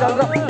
दादा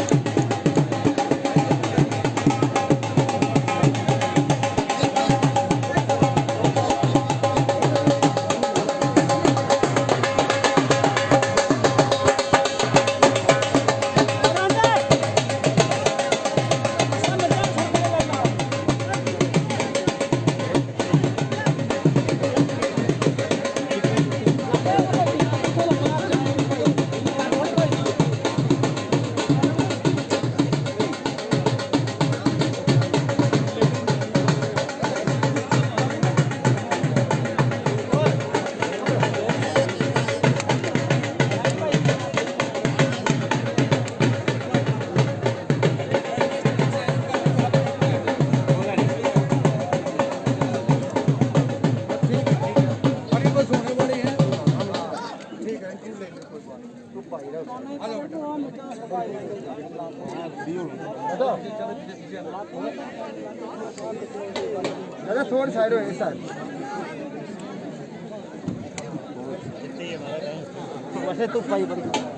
थोड़ी साइड हो सर वैसे तो पाई बड़ी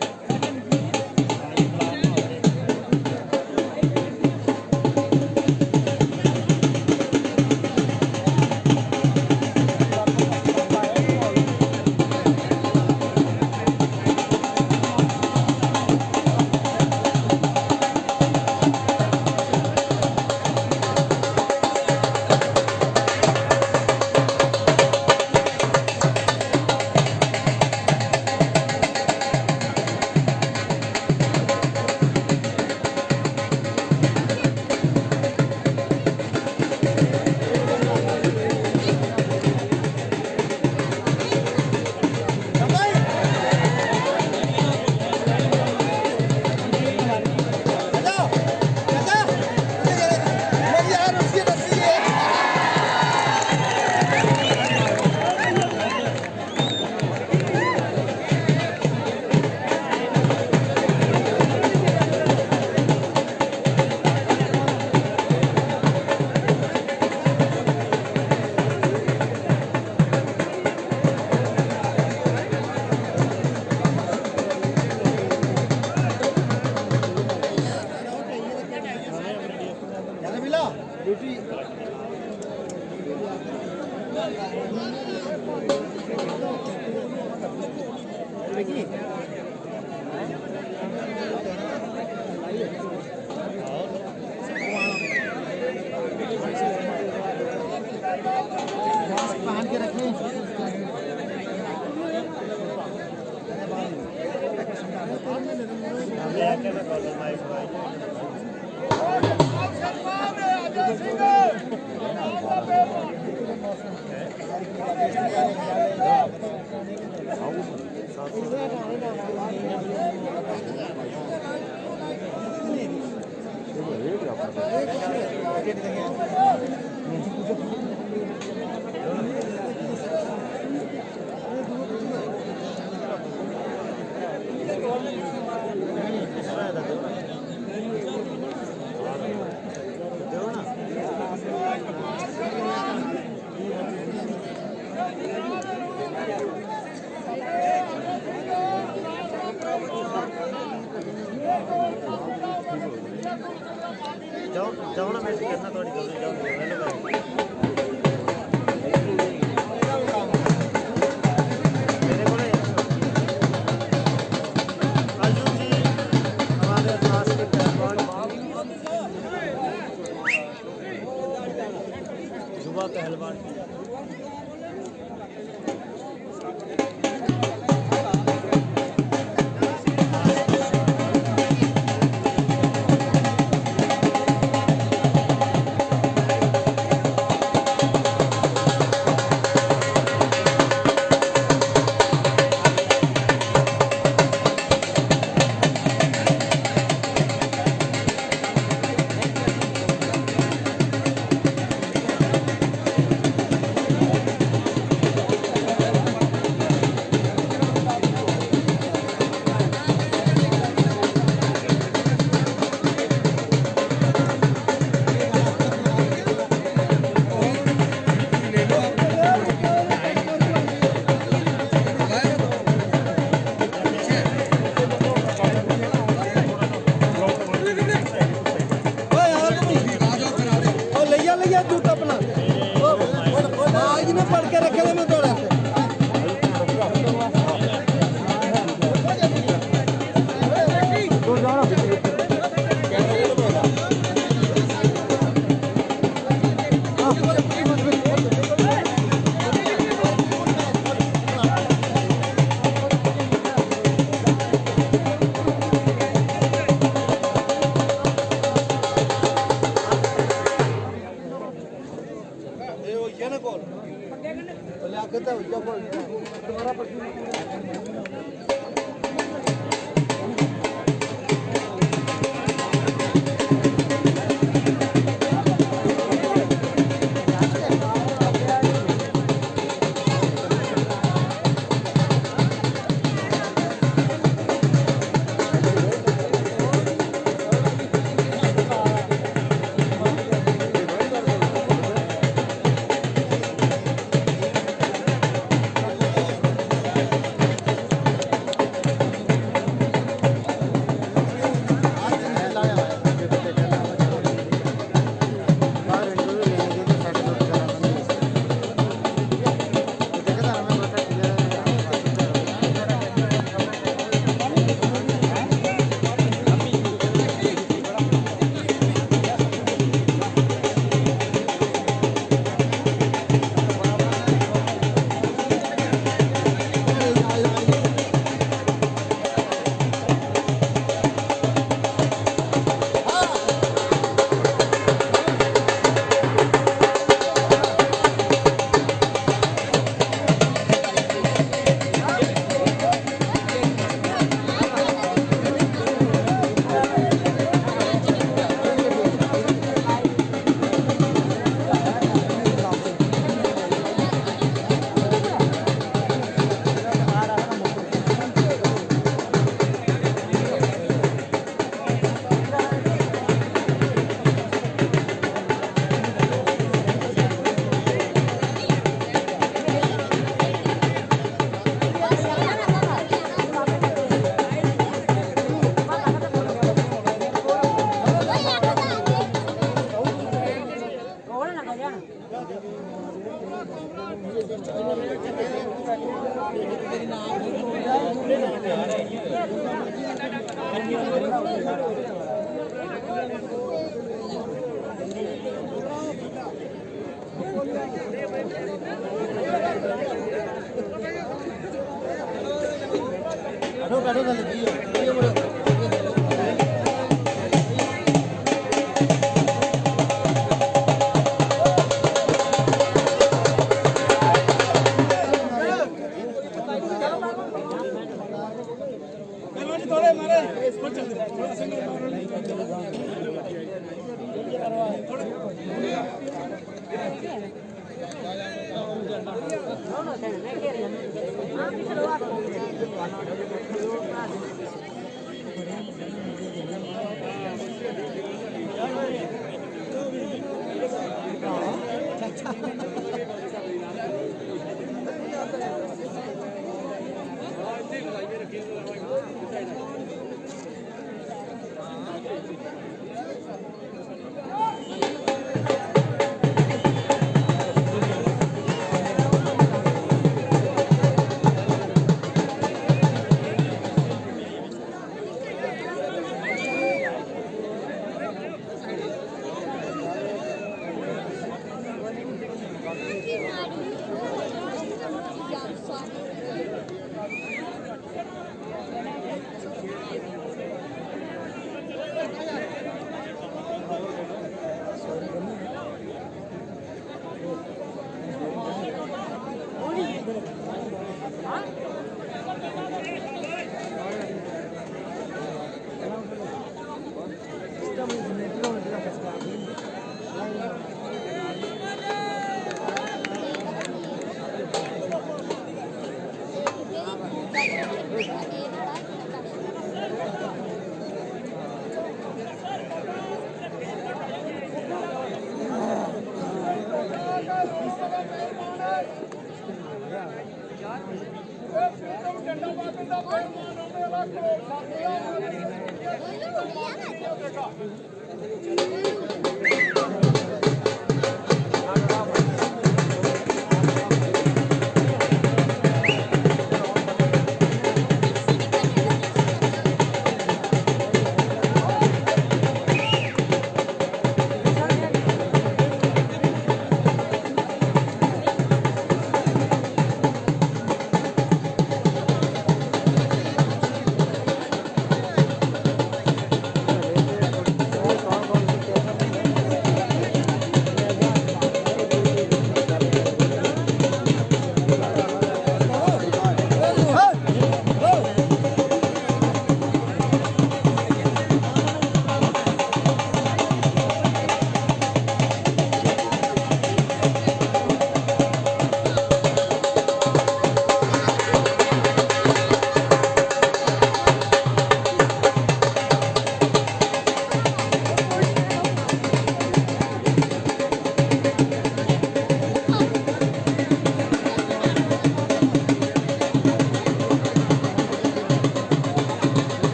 जाओ ना मैं करना थोड़ी जल्दी जाओ मेरे को अर्जुन जी हमारे पास के पहलवान युवा पहलवान गया जूता अपना आज ने पढ़ के रखे मैं थोड़ा से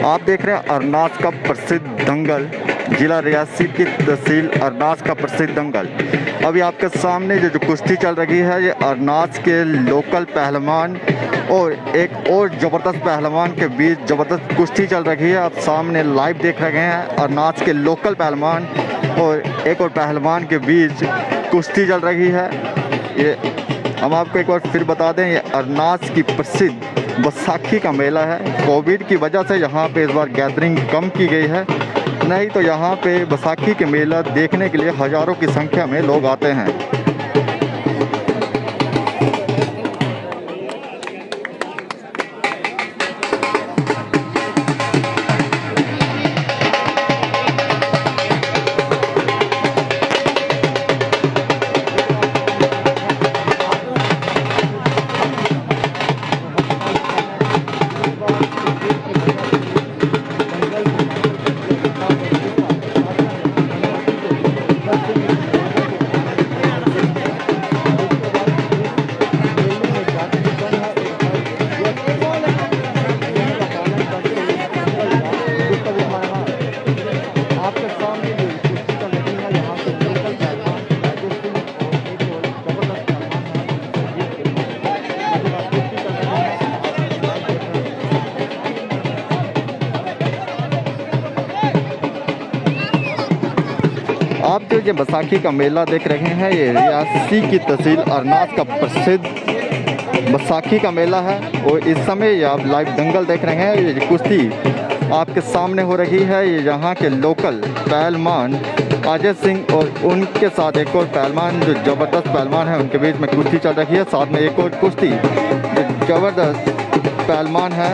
आप देख रहे हैं अरनास का प्रसिद्ध दंगल, जिला रियासी की तहसील अरनास का प्रसिद्ध दंगल। अभी आपके सामने जो कुश्ती चल रही है, ये अरनास के लोकल पहलवान और एक और ज़बरदस्त पहलवान के बीच ज़बरदस्त कुश्ती चल रही है। आप सामने लाइव देख रहे हैं अरनास के लोकल पहलवान और एक और पहलवान के बीच कुश्ती चल रही है। ये हम आपको एक बार फिर बता दें, ये अरनास की प्रसिद्ध बैसाखी का मेला है। कोविड की वजह से यहाँ पे इस बार गैदरिंग कम की गई है, नहीं तो यहाँ पे बैसाखी के मेला देखने के लिए हज़ारों की संख्या में लोग आते हैं। आप जो ये बैसाखी का मेला देख रहे हैं, ये रियासी की तहसील अरनास का प्रसिद्ध बैसाखी का मेला है। और इस समय ये आप लाइव दंगल देख रहे हैं, ये कुश्ती आपके सामने हो रही है। ये यहाँ के लोकल पहलवान अजय सिंह और उनके साथ एक और पहलवान जो ज़बरदस्त पहलवान है, उनके बीच में कुश्ती चल रही है। साथ में एक और कुश्ती जो ज़बरदस्त पहलवान है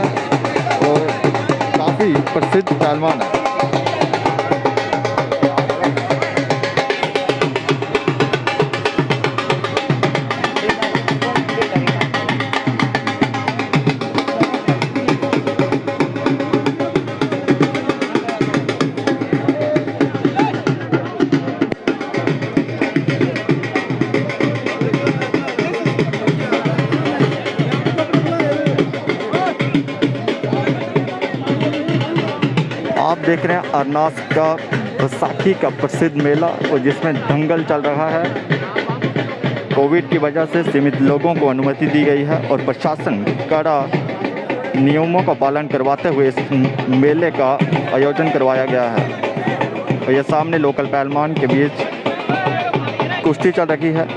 और काफ़ी प्रसिद्ध पहलवान है। आप देख रहे हैं अरनास का बैसाखी का प्रसिद्ध मेला और जिसमें दंगल चल रहा है। कोविड की वजह से सीमित लोगों को अनुमति दी गई है और प्रशासन कड़ा नियमों का पालन करवाते हुए इस मेले का आयोजन करवाया गया है। और ये सामने लोकल पहलवान के बीच कुश्ती चल रही है।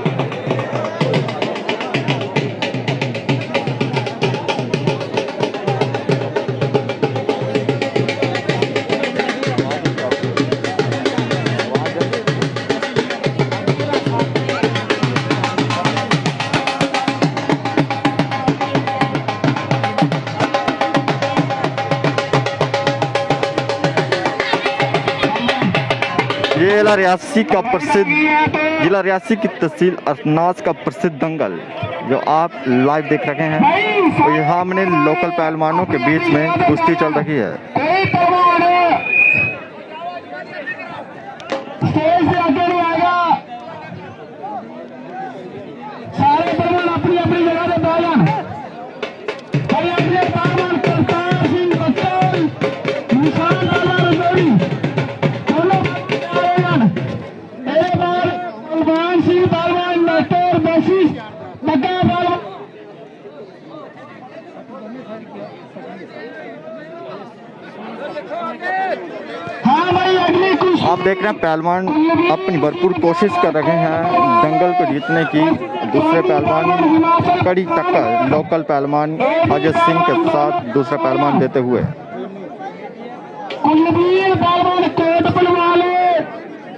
ये जिला रियासी की तहसील अरनास का प्रसिद्ध दंगल जो आप लाइव देख रहे हैं। तो यहाँ हमने लोकल पहलवानों के बीच में कुश्ती चल रही है। स्टेज से आगे नहीं आएगा, सारे पहलवान अपनी अपनी जगह पे बैठ जाएं। अपने पहलवान करतार सिंह बच्चन, निशान पहलवान रजौरी, दोनों एक बार बलवान सिंह पहलवान डॉक्टर बशीष बग्गा पहलवान। हाँ भाई, अगली कुछ आप देख रहे हैं पहलवान अपनी भरपूर कोशिश कर रहे हैं दंगल को जीतने की। दूसरे पहलवान कड़ी टक्कर लोकल पहलवान अजय सिंह के साथ दूसरा पहलवान देते हुए। कुलवीर पहलवान कोट पलवाले,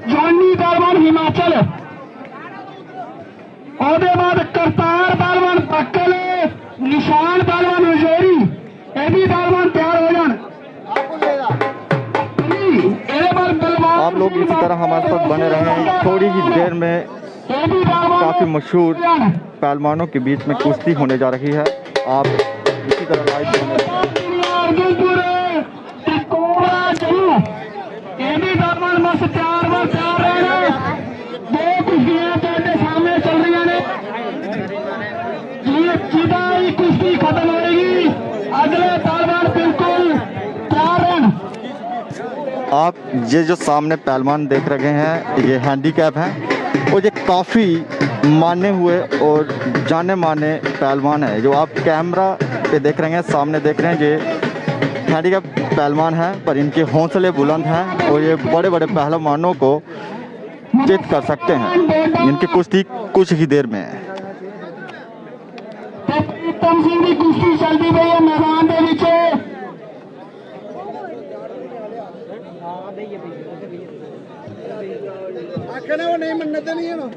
जॉनी पहलवान हिमाचल, और बाद करतार पहलवान पक्कल, निशान पहलवान रजौरी, ये भी पहलवान तैयार हो जान। आप लोग इसी तरह हमारे साथ बने रहें। थोड़ी ही देर में काफ़ी मशहूर पहलवानों के बीच में कुश्ती होने जा रही है। आप इसी तरह लाइव बने रहें। कुश्ती खत्म होगी, अगले पहलवान बिल्कुल तैयार आप ये जो सामने पहलवान देख रहे हैं ये हैंडीकैप हैं और ये काफ़ी माने हुए और जाने माने पहलवान है। जो आप कैमरा पे देख रहे हैं, सामने देख रहे हैं, ये हैंडीकैप पहलवान हैं पर इनके हौसले बुलंद हैं और ये बड़े बड़े पहलवानों को चित कर सकते हैं। इनकी कुश्ती कुछ ही देर में है। प्रीतम सिंह की कुश्ती चलती पई है मैदान के नीचे। आखने वो नहीं मनते नहीं है ना।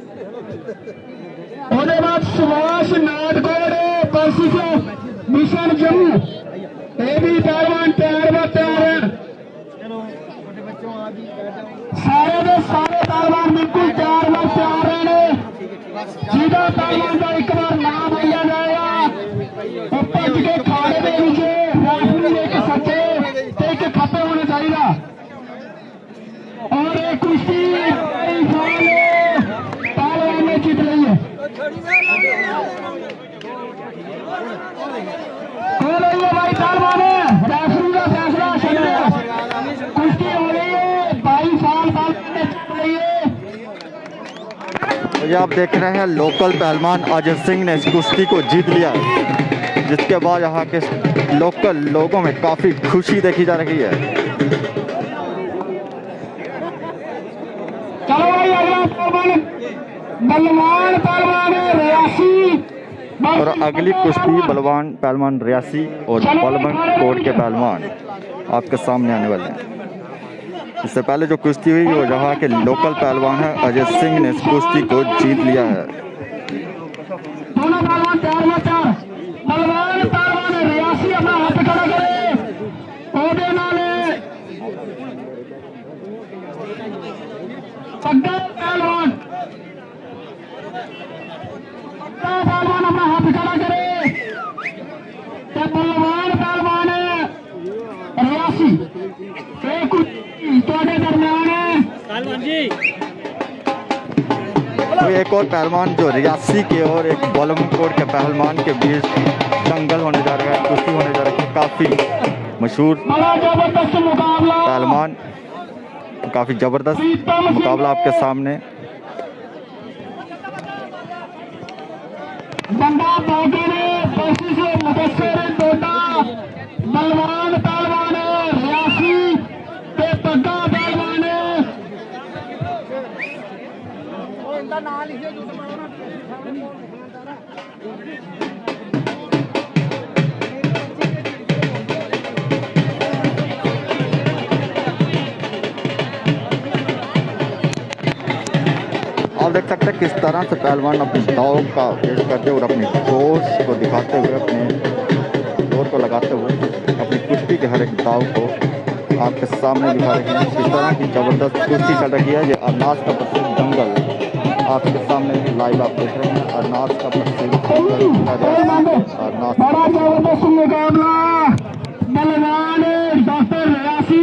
ਉਹਦੇ ਬਾਅਦ ਸੁਭਾਸ਼ ਨਾਟਕੋੜ ਪਰਸੀ से मिशन जम्मू ਇਹ भी पहलवान तैयार व तैयार है। सारे ਦੇ ਸਾਰੇ पहलवान बिल्कुल तैयार व तैयार है। ਜਿਹਦਾ पहलवान का एक बार नाम लिया जाएगा ਉਹ ਭੱਜ ਕੇ ਖਾੜੇ ਦੇ ਵਿੱਚ ਰੈਫਰੀ ਦੇ ਇੱਕ ਸੱਜੇ ਤੇ ਇੱਕ ਖੱਬੇ ਹੋਣੇ ਚਾਹੀਦਾ। और एक कुश्ती पहलवान ने जीत ली है। भाई पहलवान है रेफरी का फैसला कुश्ती हो रही है 22 साल बाद जीत रही है। ये आप देख रहे हैं लोकल पहलवान अजय सिंह ने इस कुश्ती को जीत लिया, जिसके बाद यहाँ के लोकल लोगों में काफ़ी खुशी देखी जा रही है। चलो भाई अगला पहलवान बलवान पहलवान रियासी और अगली कुश्ती बलवान पहलवान रियासी और बलवन कोट के पहलवान आपके सामने आने वाले हैं। इससे पहले जो कुश्ती हुई वो यहाँ के लोकल पहलवान है अजय सिंह ने इस कुश्ती को जीत लिया है। दोनों पहलवान तैयार में तैयार। बलवान पहलवान रियासी अपना हाथ खड़ा करे ओदे नाले पग्गा पहलवान अपना हाथ खड़ा करे ते बलवान पहलवान रियासी कुछ दरमियान है पहलवान जी। तो एक और पहलवान जो रियासी के और एक बलमकोट के पहलवान के बीच दंगल होने जा रहा है, कुश्ती होने जा रही है। काफ़ी मशहूर जबरदस्त मुकाबला पहलवान, काफ़ी ज़बरदस्त मुकाबला आपके सामने। बंदा बागी ने बसी से मुदस्सिर टोटा बलवान पहलवान रियासी ते पग्गा पहलवान इनका नाम लिखिए जो आप देख सकते हैं किस तरह से पहलवान अपने दाव का पेश करते हुए और अपने जोश को दिखाते हुए, अपने जोर को लगाते हुए अपनी कुश्ती के हर एक दाव को आपके सामने दिखा रहे हैं। किस तरह की ज़बरदस्त कुश्ती चल रही है। ये अरनास का प्रसिद्ध दंगल आपके सामने लाइव आप देख रहे हैं। अरनास का प्रसिद्ध अरनास बड़ा जबरदस्त मुकाबला बलवान डॉक्टर रियासी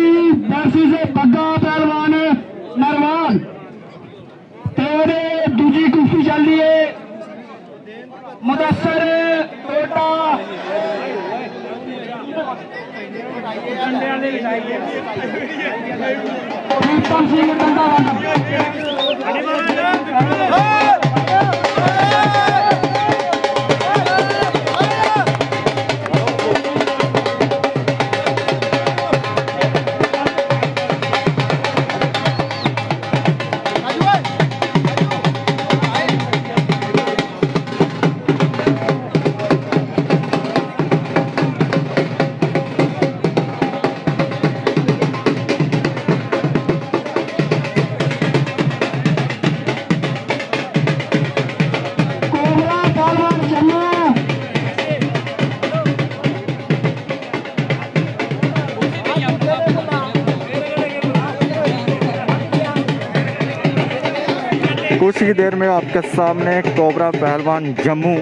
बरसी से पग्गा पहलवान नरवान तेरे दूसरी कुश्ती चल रही है मुदस्सिर टोटा प्रीतम सिंह डंडा कुछ ही देर में आपके सामने कोबरा पहलवान जम्मू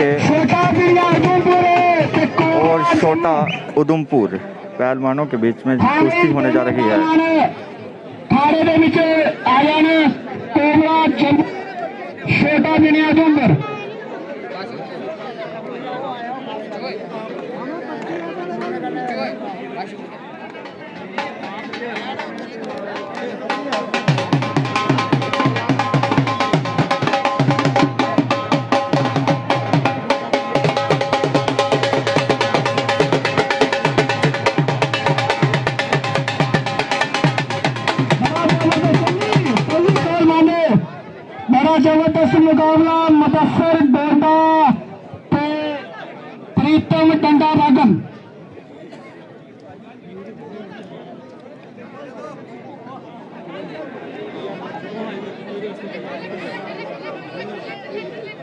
के और छोटा उधमपुर पहलवानों के बीच में कुश्ती होने जा रही है। खाड़े के नीचे आ जाने कोबरा जम्मू छोटा उधमपुर जबरदस्त मुकाबला मुदस्सर डोडा ते प्रीतम डंडा बागम।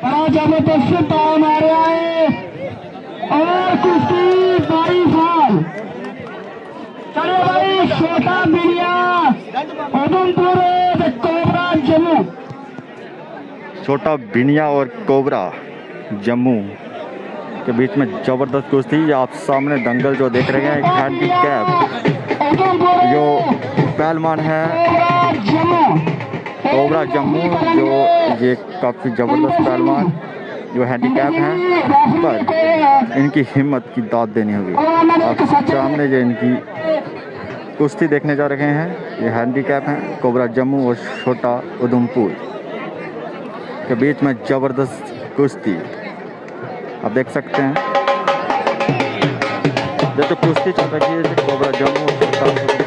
बड़ा जबरदस्त टाइम आ रहा है और कुश्ती 22 साल। चलो भाई, छोटा बिनिया उधमपुर कोबरा जम्मू। छोटा बिनिया और कोबरा जम्मू के बीच में जबरदस्त कुश्ती। आप सामने दंगल जो देख रहे हैं, हैंडीकैप जो पहलवान है कोबरा जम्मू, जो ये काफ़ी ज़बरदस्त पहलवान जो हैंडीकैप हैं, पर इनकी हिम्मत की दाद देनी होगी। आप सामने जो इनकी कुश्ती देखने जा रहे हैं, ये हैंडीकैप हैं कोबरा जम्मू और छोटा उधमपुर के बीच में ज़बरदस्त कुश्ती आप देख सकते हैं। ये तो कुश्ती चल रही है कोबरा जम्मू और छोटा उधमपुर।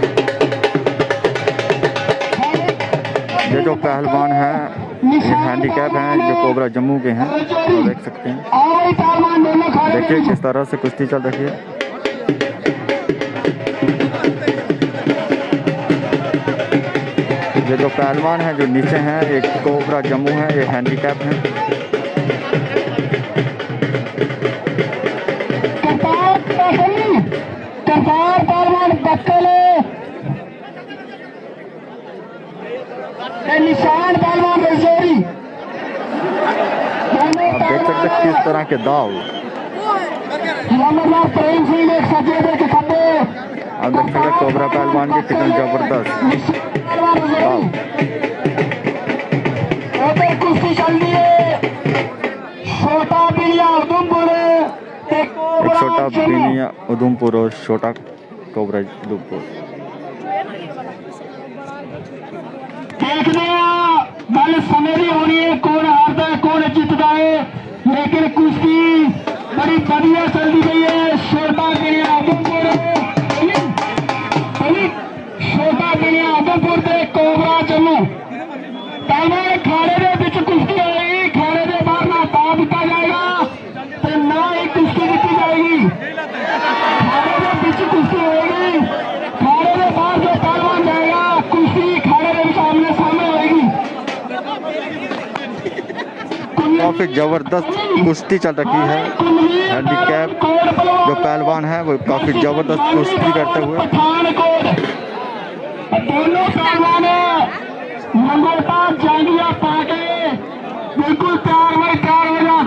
ये जो पहलवान हैं ये हैंडीकैप हैं जो कोबरा जम्मू के हैं, तो देख सकते हैं। देखिए किस तरह से कुश्ती चल रही है। ये जो पहलवान हैं जो नीचे हैं, एक कोबरा जम्मू है, ये हैंडीकैप हैं। निशान पहलवान रजौरी। आप देख सकते हैं किस तरह के दाव। प्रेम सिंह एक सफेद के खंबे। आप देख सकते हैं कोबरा पहलवान के कितने जबरदस्त दाव। कुश्ती चल रही है। छोटा बिनिया उधमपुर, एक छोटा बिनिया उधमपुर और छोटा कोबरा उधमपुर। देखने गल समय भी होनी है, कौन हारता है कौन जीतता है, लेकिन कुश्ती बड़ी बढ़िया चलती गई है। छोटा बिनिया उधमपुर, छोटा बिनिया उधमपुर से कोबरा जम्मू। पहले खाने के बीच कुश्ती होगी, खाने के बाद ना ताव दिता जाएगा तो ना ही कुश्ती जीती जाएगी। खाने के बीच कुश्ती होगी, खाने के बाद जो पहलवान जाएगा कुश्ती खाने के सामने सामने होगी। काफी जबरदस्त कुश्ती चल रही है। हैंडीकैप जो पहलवान है वो काफी जबरदस्त कुश्ती करते हुए। दोनों पहलवान मंगोटा जांगिया पाके बिल्कुल तैयार हो जान।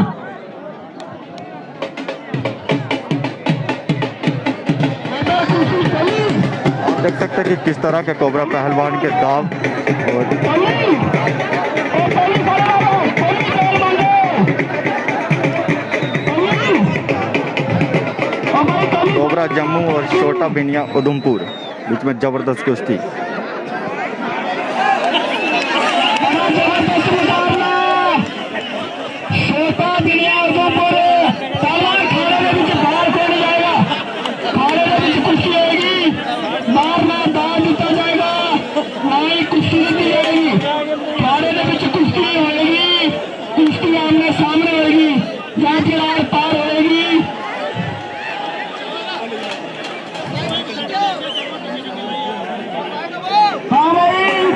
आप देख सकते हैं कि किस तरह के कोबरा पहलवान के दाव और कोबरा जम्मू और छोटा बिनिया उधमपुर बीच में जबरदस्त कुश्ती। छोटा बिनिया उधमपुर पहलवान खाने के बीच बाहर को नहीं जाएगा। खाने के बीच कुश्ती होगी, बाहर ना दाव जीता जाएगा ना ही कुश्ती जीती जाएगी। खाने के बीच कुश्ती होगी, कुश्ती आमने सामने होगी, या फिर आर पार होगी।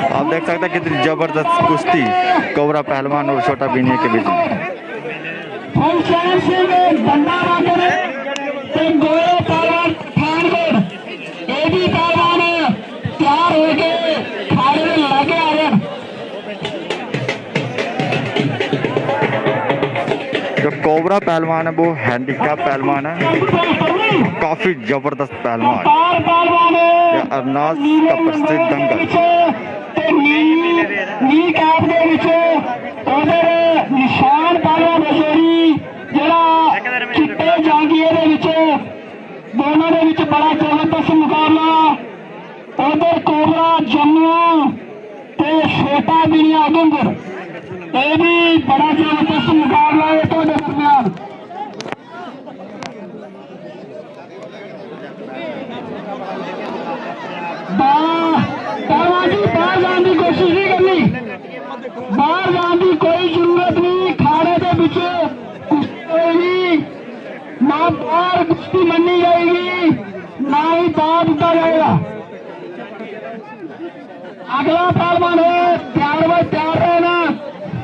आप देख सकते हैं कितनी जबरदस्त कुश्ती कोबरा पहलवान और छोटा बिनिया के बीच में। तैयार होके खाने में लगे आ रहे। जो कोबरा पहलवान है वो हैंडीकैप पहलवान है, काफी जबरदस्त पहलवान। ये अरनास का प्रसिद्ध दंगल निशान पहलवान रजौरी जरा चिट्टे जांगिए दोनों के बड़ा जबरदस्त मुकाबला। उधर कोबरा जम्मू ते छोटा बिनिया उधमपुर, ये भी बड़ा जबरदस्त मुकाबला है तो दरमियान। बाहर जाने की कोशिश नहीं करनी, बाहर जाने की कोई जरूरत और कुश्ती मनी जाएगी, ना ही दाव दिया जाएगा। अगला पहलवान है, तैयार में तैयार रहना।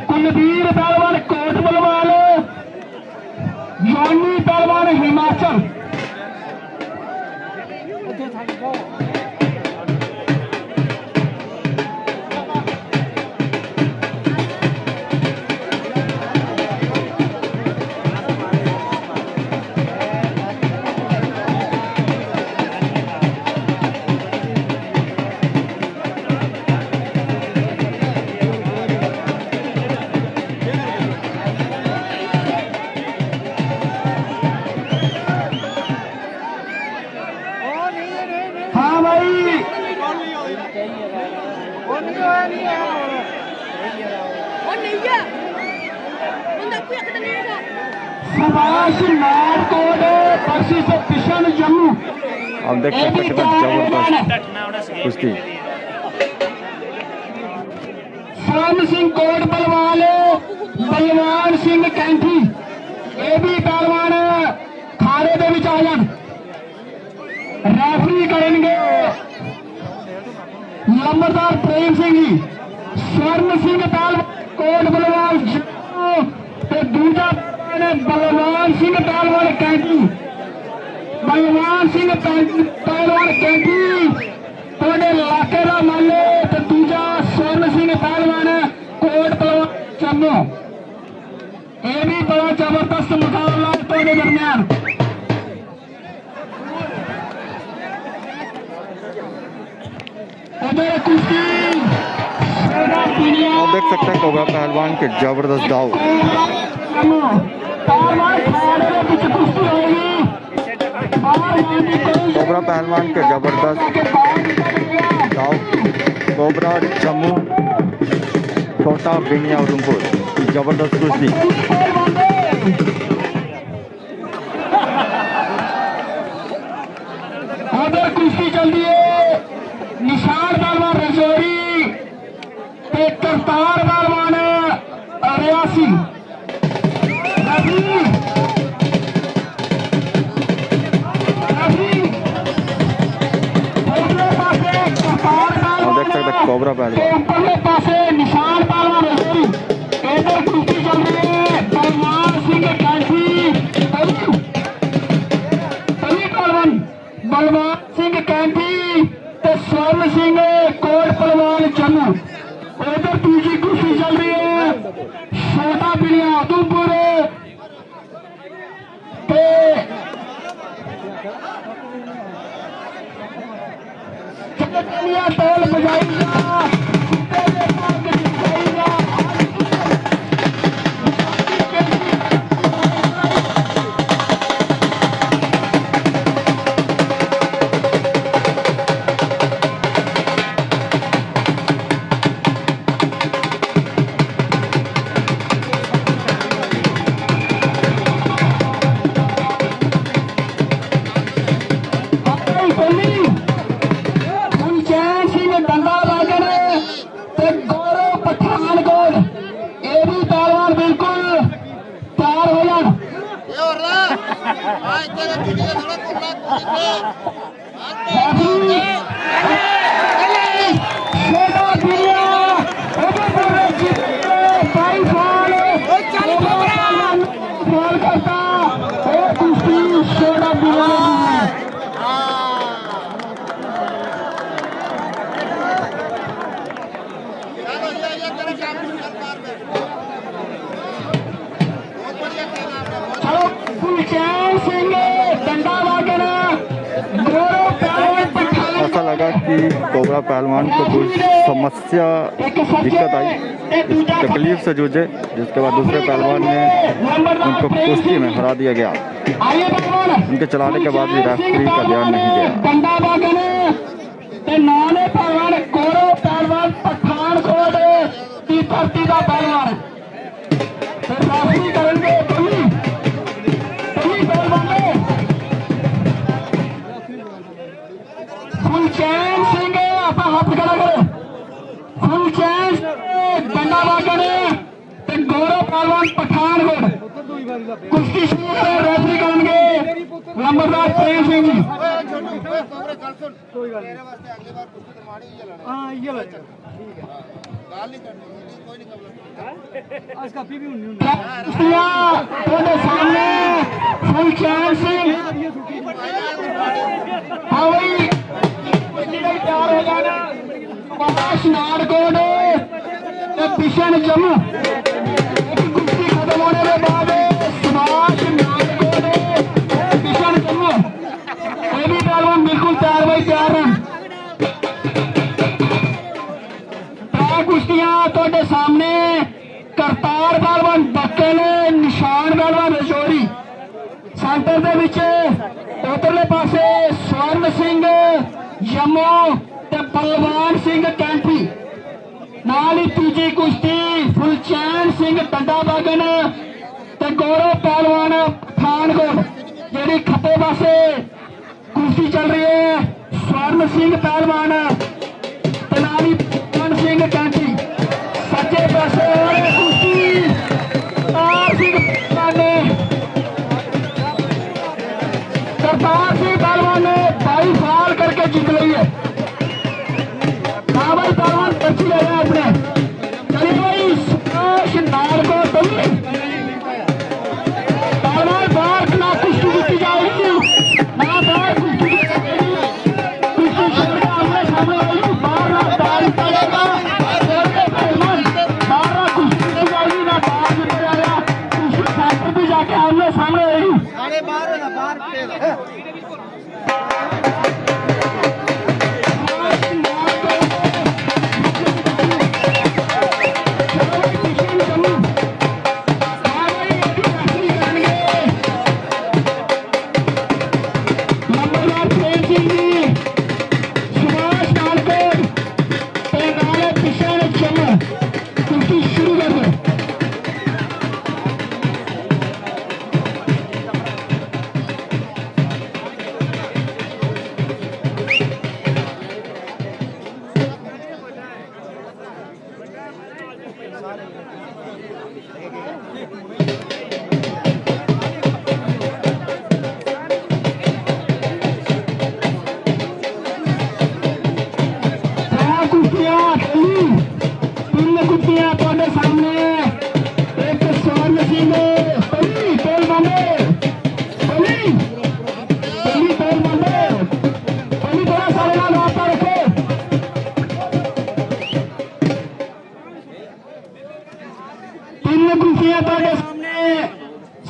कुलवीर पहलवान कोट बलवान, जॉनी पहलवान हिमाचल। हाँ भाई, सुभाष नारकोट पर्सी से किशन जम्मू। आप देख सकते हैं कितना जबरदस्त कुश्ती। सोम सिंह कोट बलवान, बलवान सिंह कैंठी, ये भी पहलवान खाड़े दे विच आ जान। रेफरी करेंगे लंबरदार प्रेम सिंह जी। स्वर्ण सिंह पहलवान कोट बलवान ते दूजा बलवान सिंह पहलवान कैंठी। बलवान सिंह पहलवान कैंठी थोड़े इलाके का माले, ते दूजा स्वर्ण सिंह पहलवान कोट बलवान जम्मू। ये भी बड़ा जबरदस्त मुकाबला थोड़े दरमियान। उधर कुश्ती आप देख सकते हैं कोबरा पहलवान के जबरदस्त दाव। कोबरा पहलवान के जबरदस्त दाव। कोबरा जम्मू, छोटा बिनिया उधमपुर, जबरदस्त कुश्ती। उधर कुश्ती चल रही है। निशान पहलवान रजौरी, करतार पहलवान रियासी। आप देख सकते हैं कोबरा पहलवान। ऊपरले पासे निशान पहलवान रजौरी। इधर कुश्ती चल रही है। बलवान सिंह कैंठी, बलवान सिंह कैंठी ते स्वर्ण सिंह कोट पहलवान जम्मू। उधर दूसरी कुश्ती चल रही है। छोटा बिलिया उधमपुर टोल बजाएगा। ऐसा लगा कि कोबरा पहलवान को कुछ समस्या दिक्कत आई, इस तकलीफ से जूझे, जिसके बाद दूसरे पहलवान ने उनको कुश्ती में हरा दिया गया। उनके चलाने के बाद भी रेफरी का ध्यान नहीं दिया। फुलचैन सिंह अपना हाथ खड़ा करे। फुलचैन गौरव पहलवान पठानकोट कुश्ती शुरू करे। रेफरी करेंगे नंबरदार प्रेम सिंह जी हाँ ये बच्चा ठीक है इसका भी थोड़े सामने सुलचैन सिंह हाँ भाई तैयार हो जाना पलाश नारकोट बिशन जम्मू कुश्ती खत्म होने के बाद सुभाष नारकोट बिशन जम्मू ये भी पहलवान बिल्कुल तैयार भाई तैयार हैं कुश्तियां थोड़े सामने करतार पहलवान बक्कल निशान पहलवान रजौरी सेंटर दे विच उधरले पासे स्वर्ण सिंह जम्मू ते बलवान सिंह कैंपी नाल ही तीजी कुश्ती फुलचैन सिंह डंडा बागन ते गौरव पहलवान पठानकोट जेडी खब्बे पासे कुश्ती चल रही है स्वर्ण सिंह पहलवान ते नाल ही बलवान सिंह कैंपी सज्जे पासे कुश्ती सिंह करतार सिंह पहलवान ने 22 साल करके जीत ली है हाँ भाई पहलवान पर्ची ले रहे अपने चलिए भाई सुभाष नारकोट पहलवान बाहर ना कुश्ती जीती जाएगी ना बाहर कुश्ती कुश्ती आमने सामने होगी बाहर ना दाल पड़ेगा बाहर ना कुश्ती जीती जाएगी ना बाहर जीत जाएगा कुश्ती सेंटर भी जाके आमने सामने होगी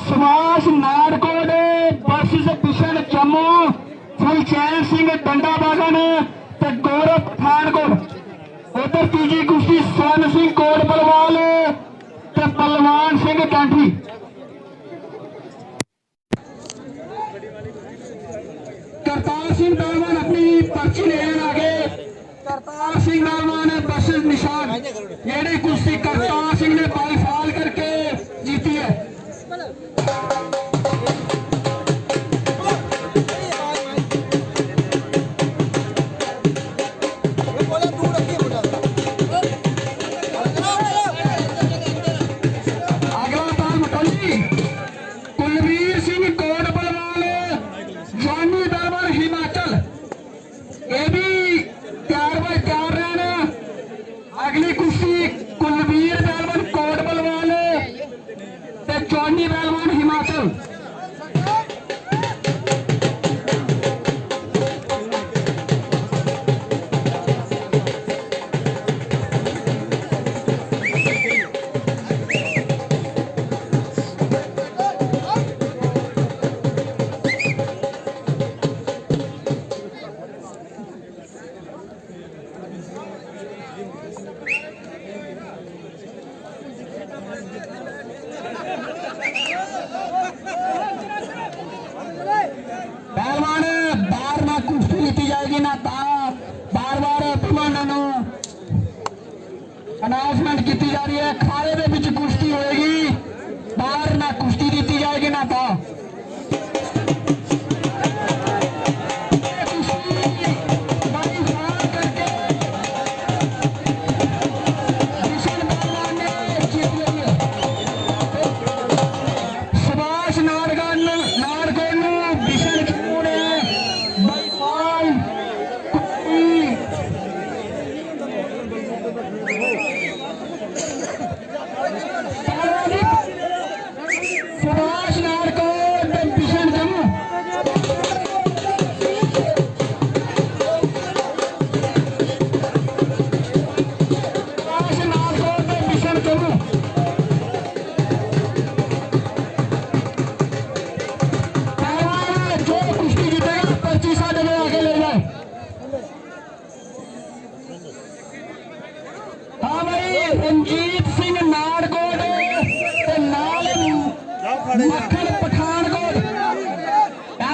सुभाष नारकोट वर्सेस बिशन जम्मू फुलचैन सिंह डंडा बागन ते गौरव पठानकोट उधर तीजी कुश्ती स्वर्ण सिंह कोट बलवाल ते बलवान सिंह कैंठी करतार सिंह पहलवान अपनी पर्ची लेने आगे करतार सिंह पहलवान वर्सेस निशान ये कुश्ती करतार सिंह ने 22 साल करके जीती है कुलवीर सिंह कोट बलवाल जॉनी दरबार हिमाचल ये भी तैयार भाई तैयार रहना अगली कुश्ती कुलवीर पहलवान कोट बलवाल ते जॉनी पहलवान हिमाचल पहलवान बार ना कुश्ती लीती जाएगी ना बार बार पहलवानों अनाउंसमेंट की जा रही है खाले दे विच कुश्ती होएगी बार ना कुश्ती लीती जाएगी ना सुभाष नारकोट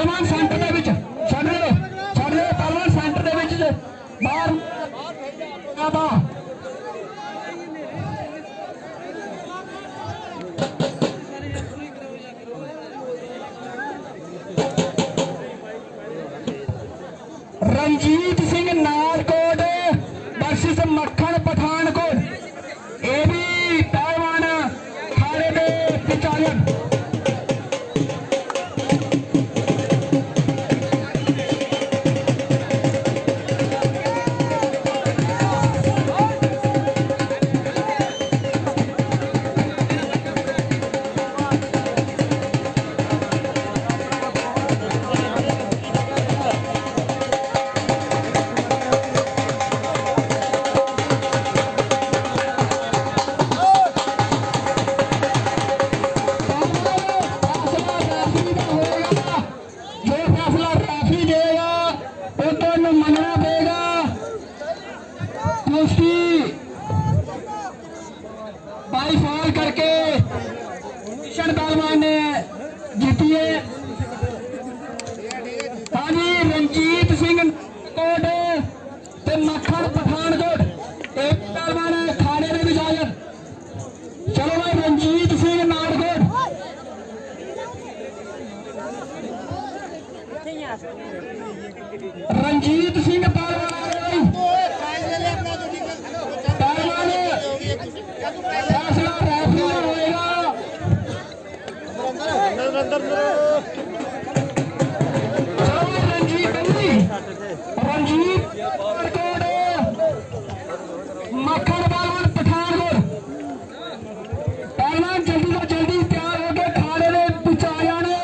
ਪਹਿਲਵਾਨ ਸੈਂਟਰ ਦੇ ਵਿੱਚ ਛੱਡ ਦਿਓ ਪਹਿਲਵਾਨ ਸੈਂਟਰ ਦੇ ਵਿੱਚ ਬਾਹਰ ਆਵਾ रंजीत सिंह नारकोट वर्सेस मक्खन पठानकोट ये भी पहलवान खाने दे विचालन बाईफॉल करके किशन पहलवान ने जीती है। हाँ जी रंजीत सिंह कोट ते मक्खन पठानकोट एक पहलवान खाने में विजायन। चलो भाई रंजीत सिंह नारकोट रंजीत सिंह पहलवान फैसला रेफरी का होएगा। रंजीत पठानकोट मक्खन पहलवान पठानकोट पहलवान जल्दी से जल्दी तैयार होकर खाने में पिछा जाने।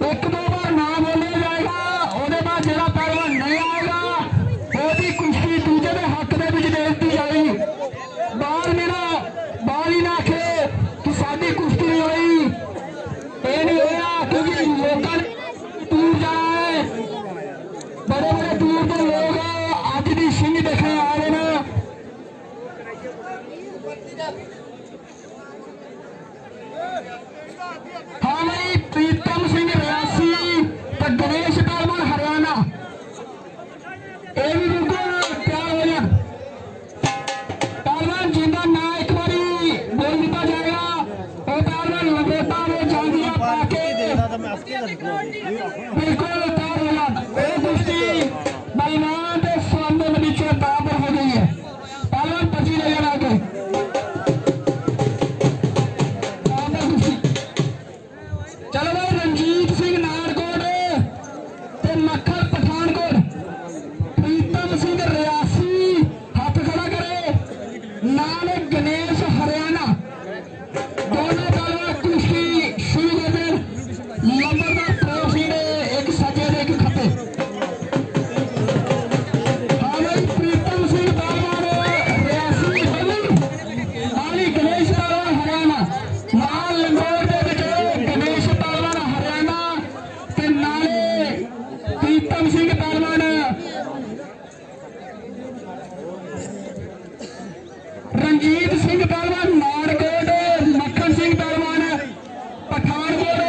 एक दो बार ना बोले जाएगा ਉਹਦੇ बाद ਜਿਹੜਾ पहलवान नहीं आएगा ਉਹਦੀ ਕੁਸ਼ਤੀ ਦੂਜੇ ਦੇ ਹੱਕ ਦੇ ਵਿੱਚ ਦੇ ਦਿੱਤੀ ਜਾਏਗੀ। बाहर मेरा बाहर ही ना आखे कि साडी कुश्ती नहीं हुई ये नहीं होया क्योंकि लोगों ने दूर जाना है बड़े बड़े दूर के लोग अज की सिंह देखने आ रहे हैं। हाँ भाई प्रीतम सिंह रियासी तो गणेश पहलवान हरियाणा ये भी बिल्कुल तैयार हो जाए। जिंदा ना एक बारी बोल दिया जाएगा और पहलवान लपेटा में जांगिया पाके बिल्कुल तैयार हो जाए। वो कुश्ती बलवान के सामने में नीचे बराबर हो गई है। पहलवान पची ले जाना आगे चलो भाई रंजीत सिंह नारकोट ते मक्खन पठानकोट प्रीतम सिंह रियासी हाथ खड़ा करे नाले गणेश हरियाणा दोनों पहलवान कुश्ती शुरू कर दें। लंबरदार ट्रॉफी ने एक सजे ने एक खपे। हाँ भाई प्रीतम सिंह पहलवान रियासी नाली गणेश पहलवान हरियाणा नाल लंगोर दे विच गणेश पहलवान हरियाणा ते नाले प्रीतम सिंह पहलवान रंजीत सिंह पहलवान नारकोट मक्खन सिंह पहलवान पठानकोट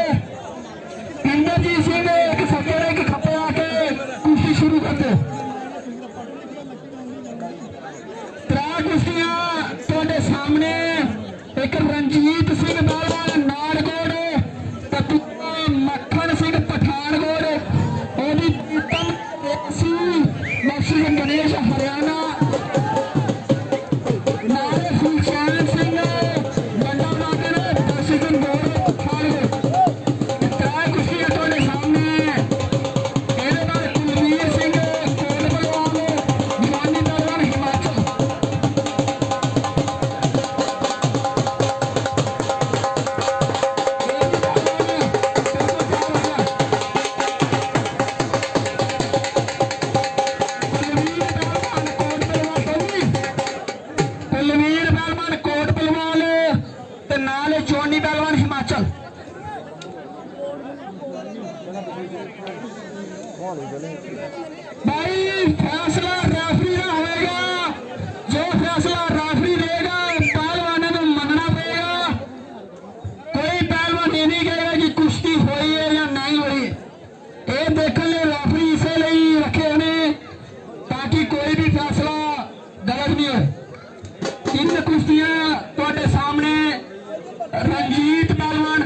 इंद्रजीत सिंह एक सके एक खपे आके कुश्ती शुरू करते। त्रै कुश्तियां तुहाडे सामने एक रंजीत सिंह पहलवान नारकोट ते मक्खन सिंह पठानकोट ओदी प्रीतम रियासी वर्सेस गणेश हरियाणा जोनी पहलवान हिमाचल भाई फैसला रेफरी का होएगा। जो फैसला रेफरी देगा पहलवानों को मानना पड़ेगा। कोई पहलवान ये नहीं कहेगा कि कुश्ती हुई है या नहीं हुई। ये देखने रेफरी इसलिए रखे हैं ताकि कोई भी फैसला गलत नहीं हो। इन कुश्तियां ਤੁਹਾਡੇ सामने रंजीत पहलवान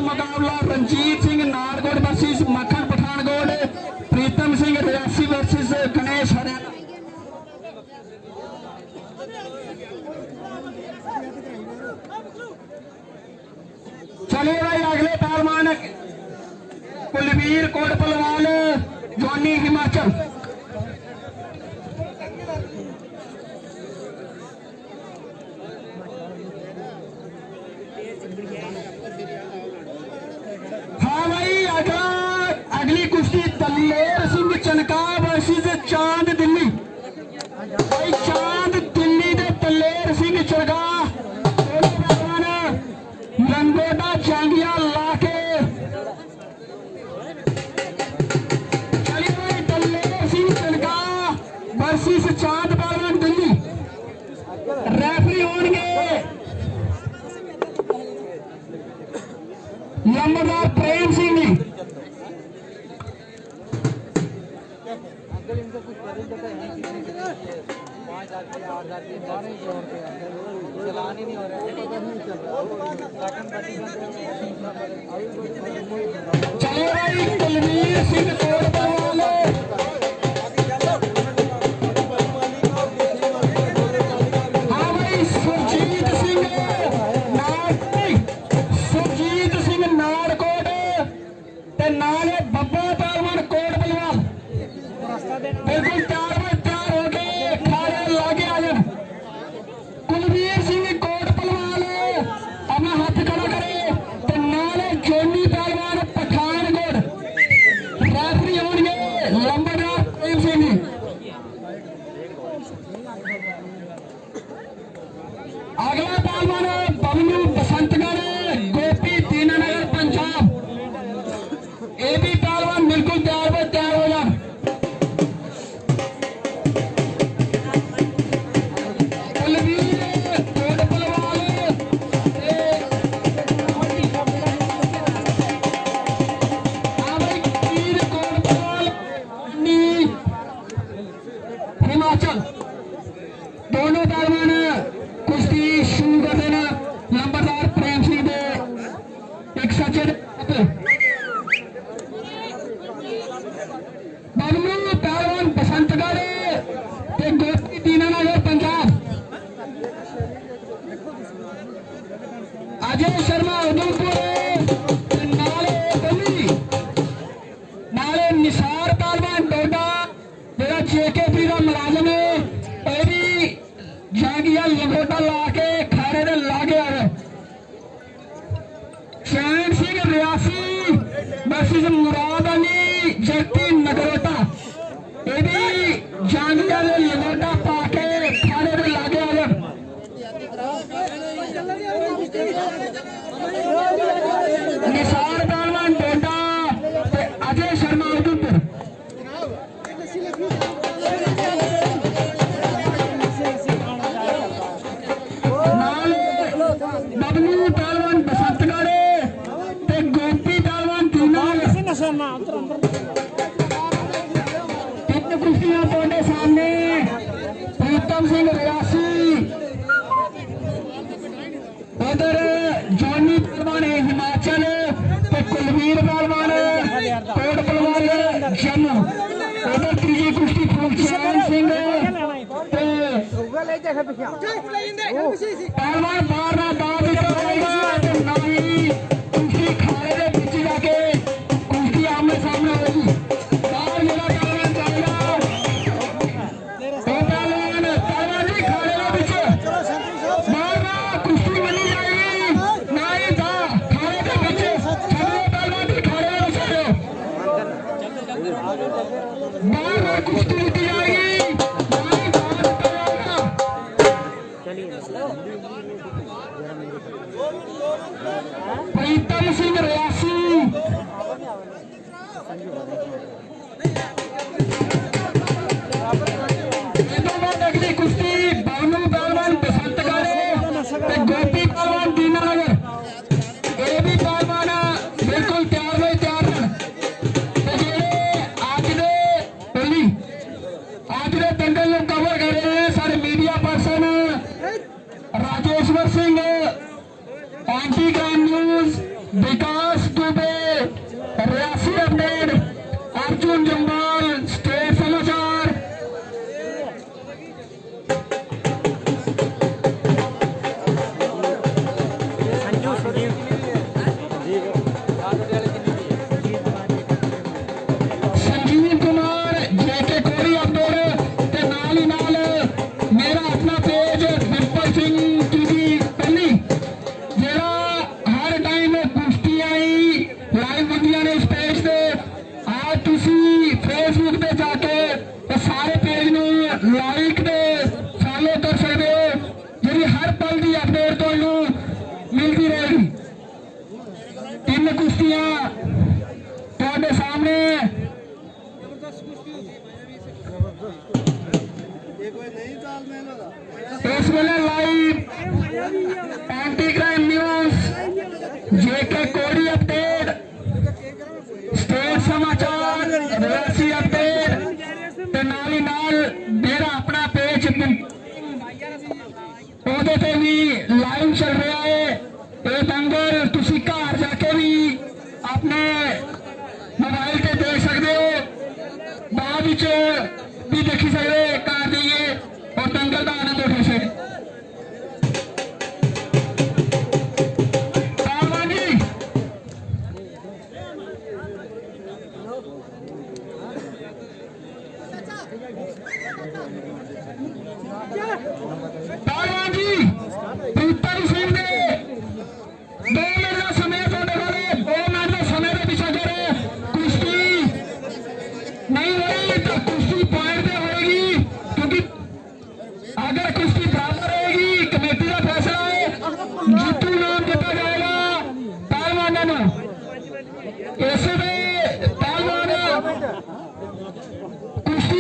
मुकाबला रंजीत सिंह नारगढ़ वर्सेस मक्खन पठानकोट, प्रीतम सिंह रियासी वर्सेस गणेश हरियाणा। चलिए भाई अगले पहलवान कुलवीर कोटपलवाल जॉनी हिमाचल। हाँ भाई अगली कुश्ती दलेर सिंह चनका वर्सेस चांद दिल्ली। भाई चांद दिल्ली दे दलेर सिंह चनका लंगोटा जांगिया लाके चलिए भाई दलेर सिंह चनका वर्सेस चांद पहलवान दिल्ली। रेफरी होंगे नंबरदार प्रेम सिंह जी। चलान ही नहीं हो रहा। चलिए भाई कुलवीर सिंह कोटपलवाल हाँ भाई सुरजीत सिंह नारकोट ते नाले बब्बा पहलवान कोटपलवाल बिल्कुल तैयार हो गए खाने लागे आ जाए। कुलवीर सिंह कोटपलवाल अपना हाथ खड़ा करे तो नाले जोनी पहलवान पठानकोट। रेफरी होंगे लंबरदार प्रेम सिंह जी। अगला पहलवान बबलू बसंतगढ़ गोपी दीनानगर पंजाब। ये भी पहलवान बिल्कुल तैयार हो जाए। हिमाचल दोनों पहलवान कुश्ती शुरू कर देना। नंबरदार प्रेम सिंह दे एक सच्चे बबलू पहलवान बसंतगढ़ ते गोपी दीनानगर पंजाब। अजय शर्मा उधमपुर नाले निसार पहलवान डोडा मेरा जेकेपी का मुलाजम है। ये भी जांगिया लंगोटा लाके खाने दे लागे आ गए। चैन सिंह रियासी वर्सेस मुराद अली जट्टी नगरोटा। ये भी जांगिया लंगोटा पाके खाने दे लागे आ गए। निसार पहलवान डोडा अजय शर्मा उधमपुर। बबलू पहलवान बसंतगढ़ ते गोपी पहलवान तीन कुश्तियां ਤੁਹਾਡੇ सामने प्रीतम सिंह रियासी उधर जॉनी पहलवान हिमाचल ते कुलवीर पहलवान कोटपलवाल जम्मू। उधर तीजी कुश्ती फुलचैन सिंह पहलवान बार ना दाव ना ही कुश्ती खाने के पीछे जाके कुश्ती आमने सामने होगी। बाहर मेरा पहलवान जाएगा पहलवान नहीं खाने के पीछे बाहर ना कुश्ती बनी जाएगी ना ही था खाने के पीछे पहलवान भी खाने के पीछे बार बार कुश्ती जीती जाएगी। प्रीतम सिंह रियासी अगली कुश्ती बानू पहलवान बसंतगढ़ गोपी पहलवान दीनानगर ये भी पहलवान बिल्कुल तैयार में तैयार हैं। आज के दंगल में कवर कर रहे हैं सारे media person Rajeshwar Singh, anti crime news, Vikas Dubey, Reasi update, Arjun Jamwal, state Samachar. Sanjeev Kumar JK कोरी अपडेट ते नाल ही नाल मेरा अपना पेज डिंपल सिंह टीवी पहली जेड़ा हर टाइम कुश्ती आई लाइव ਹੁੰਦੀਆਂ ਨੇ इस पेज ਤੇ आज ਤੁਸੀਂ फेसबुक ਤੇ जाके ਇਹ ਸਾਰੇ पेज ਨੂੰ ਲਾਈਕ ਤੇ ਫॉलो कर सकते हो ਜਿਹੜੀ हर पल ਦੀ अपडेट ਤੁਹਾਨੂੰ मिलती रहेगी। तीन कुश्तियां ਤੁਹਾਡੇ सामने इस वेले लाइव एंटी क्राइम न्यूज, जेके कोड़ी अपडेट, स्टेट समाचार, रियासी अपडेट ते नाल ही नाल मेरा अपना पेज ਉਹਦੇ ਤੇ भी लाइव चल रहा है। ये दंगल तुसी घर जाके भी अपने मोबाइल ते देख सकते हो, बाद विच भी देखी सकते हो घर जाइए और दंगल का आनंद उठा सकते। पहलवान जी पहलवान जी प्रीतम सिंह ने 2 मिनट का समय ਤੁਹਾਡੇ ਕੋਲ 2 मिनट का समय ਦੇ ਪਿੱਛੇ ਅਗਰ ਕੁਸ਼ਤੀ नहीं होगी तो कुश्ती पॉइंट पे होगी, क्योंकि अगर कुश्ती बराबर रहेगी कमेटी का फैसला है जीतू नाम दिता जाएगा पहलवानों को। इसमें पहलवान कुश्ती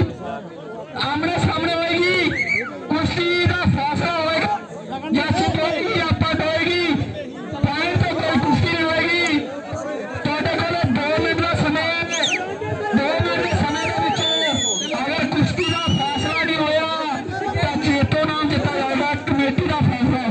आमने सामने होगी, कुश्ती का फैसला होगा या सिप होगी या पट होगी, पॉइंट पे कोई कुश्ती नहीं होगी। ਤੁਹਾਡੇ ਕੋਲ 2 ਮਿੰਟ ਦਾ समय है, 2 मिनट के समय के ਵਿੱਚ अगर कुश्ती का फैसला नहीं होया तो जीतो नाम दिता जाएगा कमेटी का फैसला।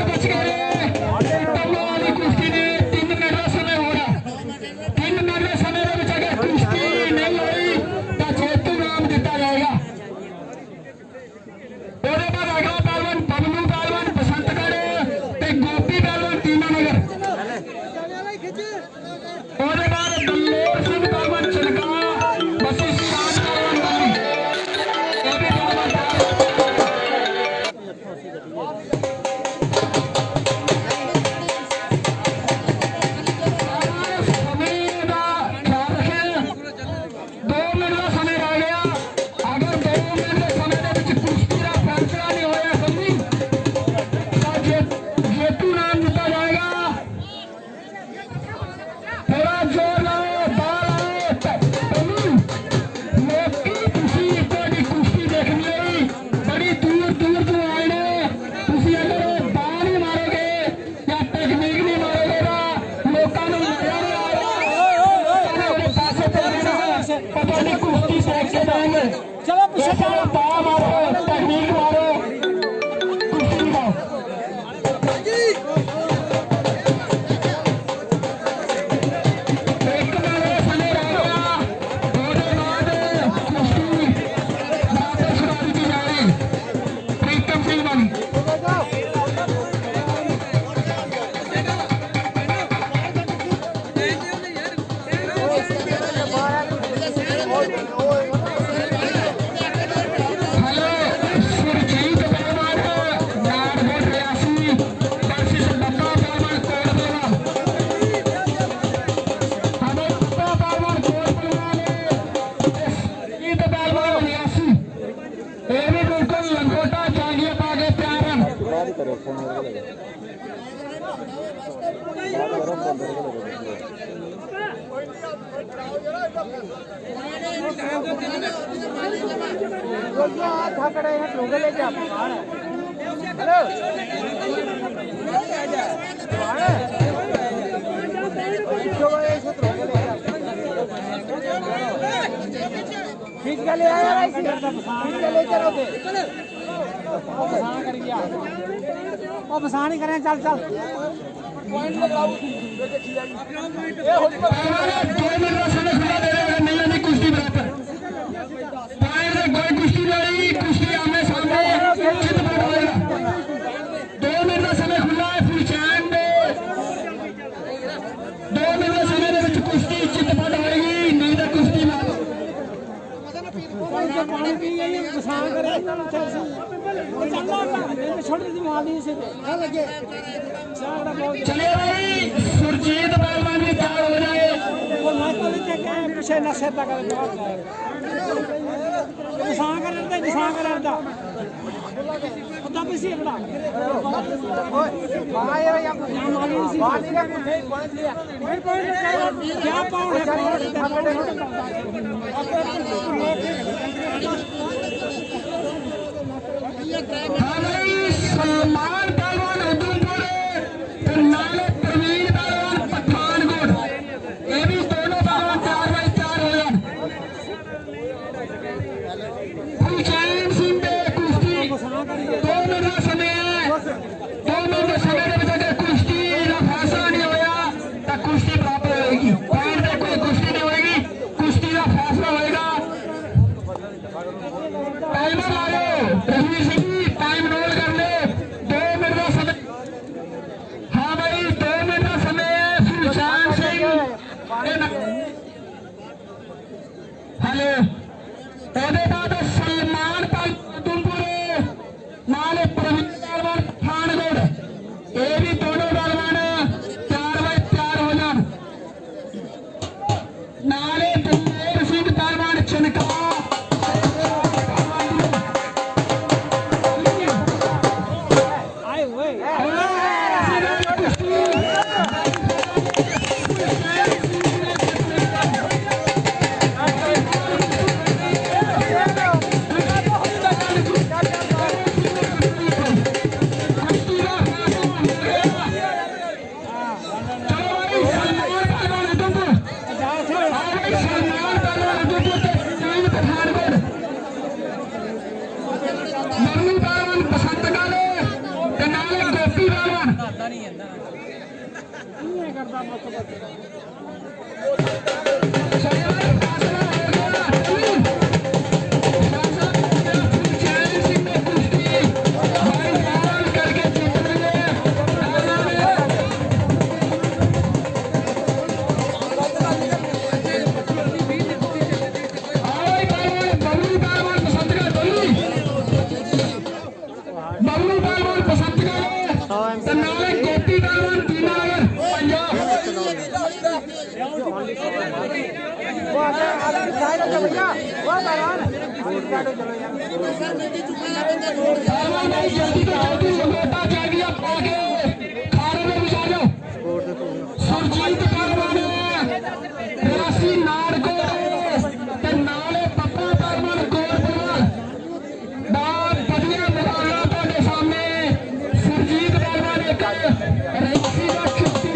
बच गए खींच के ले आया भाई, खींच के ले चलोगे वो बसा नहीं करें। चल चल पॉइंट लगाओ। कुश्ती बराबर कुश्ती लड़ी, कुश्ती आमने सामने 2 मिनट का समय खुला है। फिर चैन में 2 मिनट का समय में कुश्ती चितपट होगी, नहीं तो कुश्ती में पानी पी गई बसा करें। छोटी सी माली से लगे। चलिए भाई, सुरजीत पहलवान भी तैयार हो जाए। वो पीछे नशे तक बसा कर पीछे बड़ा क्या पाउंड सलमान पहलवान उधमपुर, फिर नाले प्रवीण पहलवान पठानकोट, ये भी दोनों पहलवान 4 बाई 4 हो जाए। हुसैन सिंह पे कुश्ती 2 मिनट का समय है। 2 मिनट के समय में अगर कुश्ती का फैसला नहीं होया तो कुश्ती बराबर होगी। पॉइंट पे कोई कुश्ती नहीं होगी, कुश्ती का फैसला होगा। टाइमर लाओ रघुवीर सिंह जी, टाइम नोट कर ले। 2 मिनट का समय। हाँ भाई, 2 मिनट का समय है। सुशांत सिंह हेलो, ਉਹਦੇ ਬਾਅਦ सलमान उधमपुर, नाले प्रवीण पहलवान पठानकोट, ये भी दोनों पहलवान 4 बाई 4 हो जान। नाले दिलदेव सिंह पहलवान चनका आए हुए सुरजीत पहलवान रियासी नारकोट ते नाले पप्पा पहलवान कोटपुर बहुत बढ़िया मुकाबला ਤੁਹਾਡੇ सामने। सुरजीत पहलवान एक रियासी का छुट्टी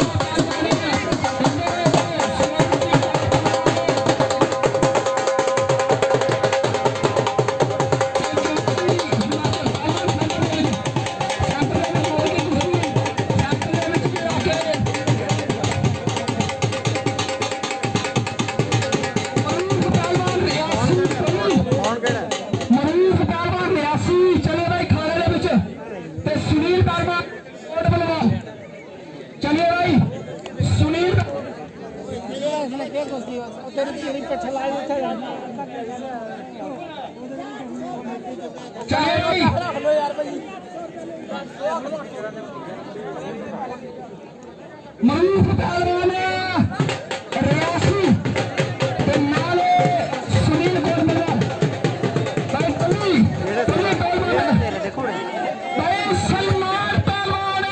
मरूफ पहलवान रियासी ते नाले सुनील गोलमला भाई भाई सलमान पहलवान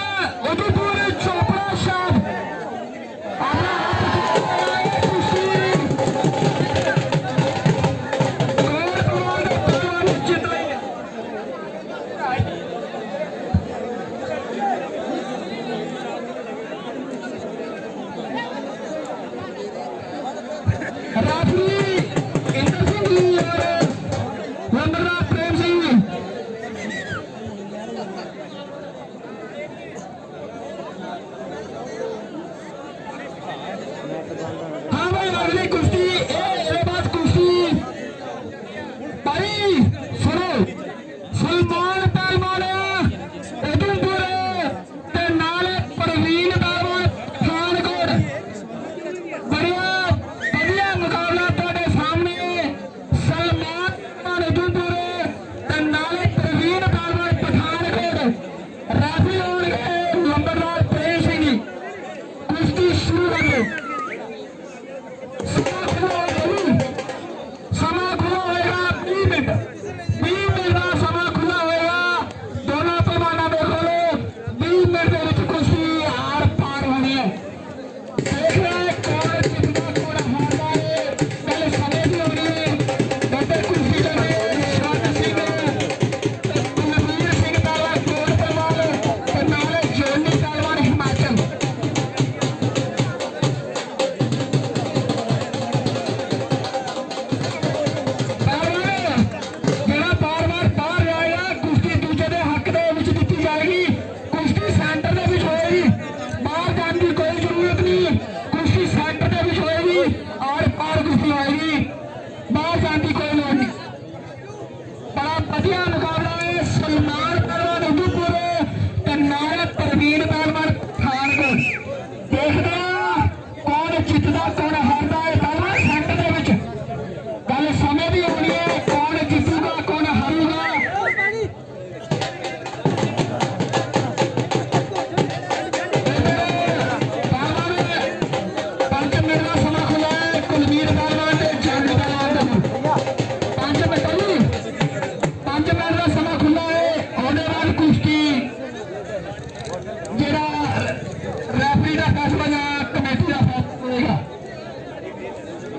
ਰੈਫਰੀ ਦਾ ਫੈਸਲਾ ਜਾਂ ਕਮੇਟੀ ਦਾ ਫੈਸਲਾ ਹੋਏਗਾ।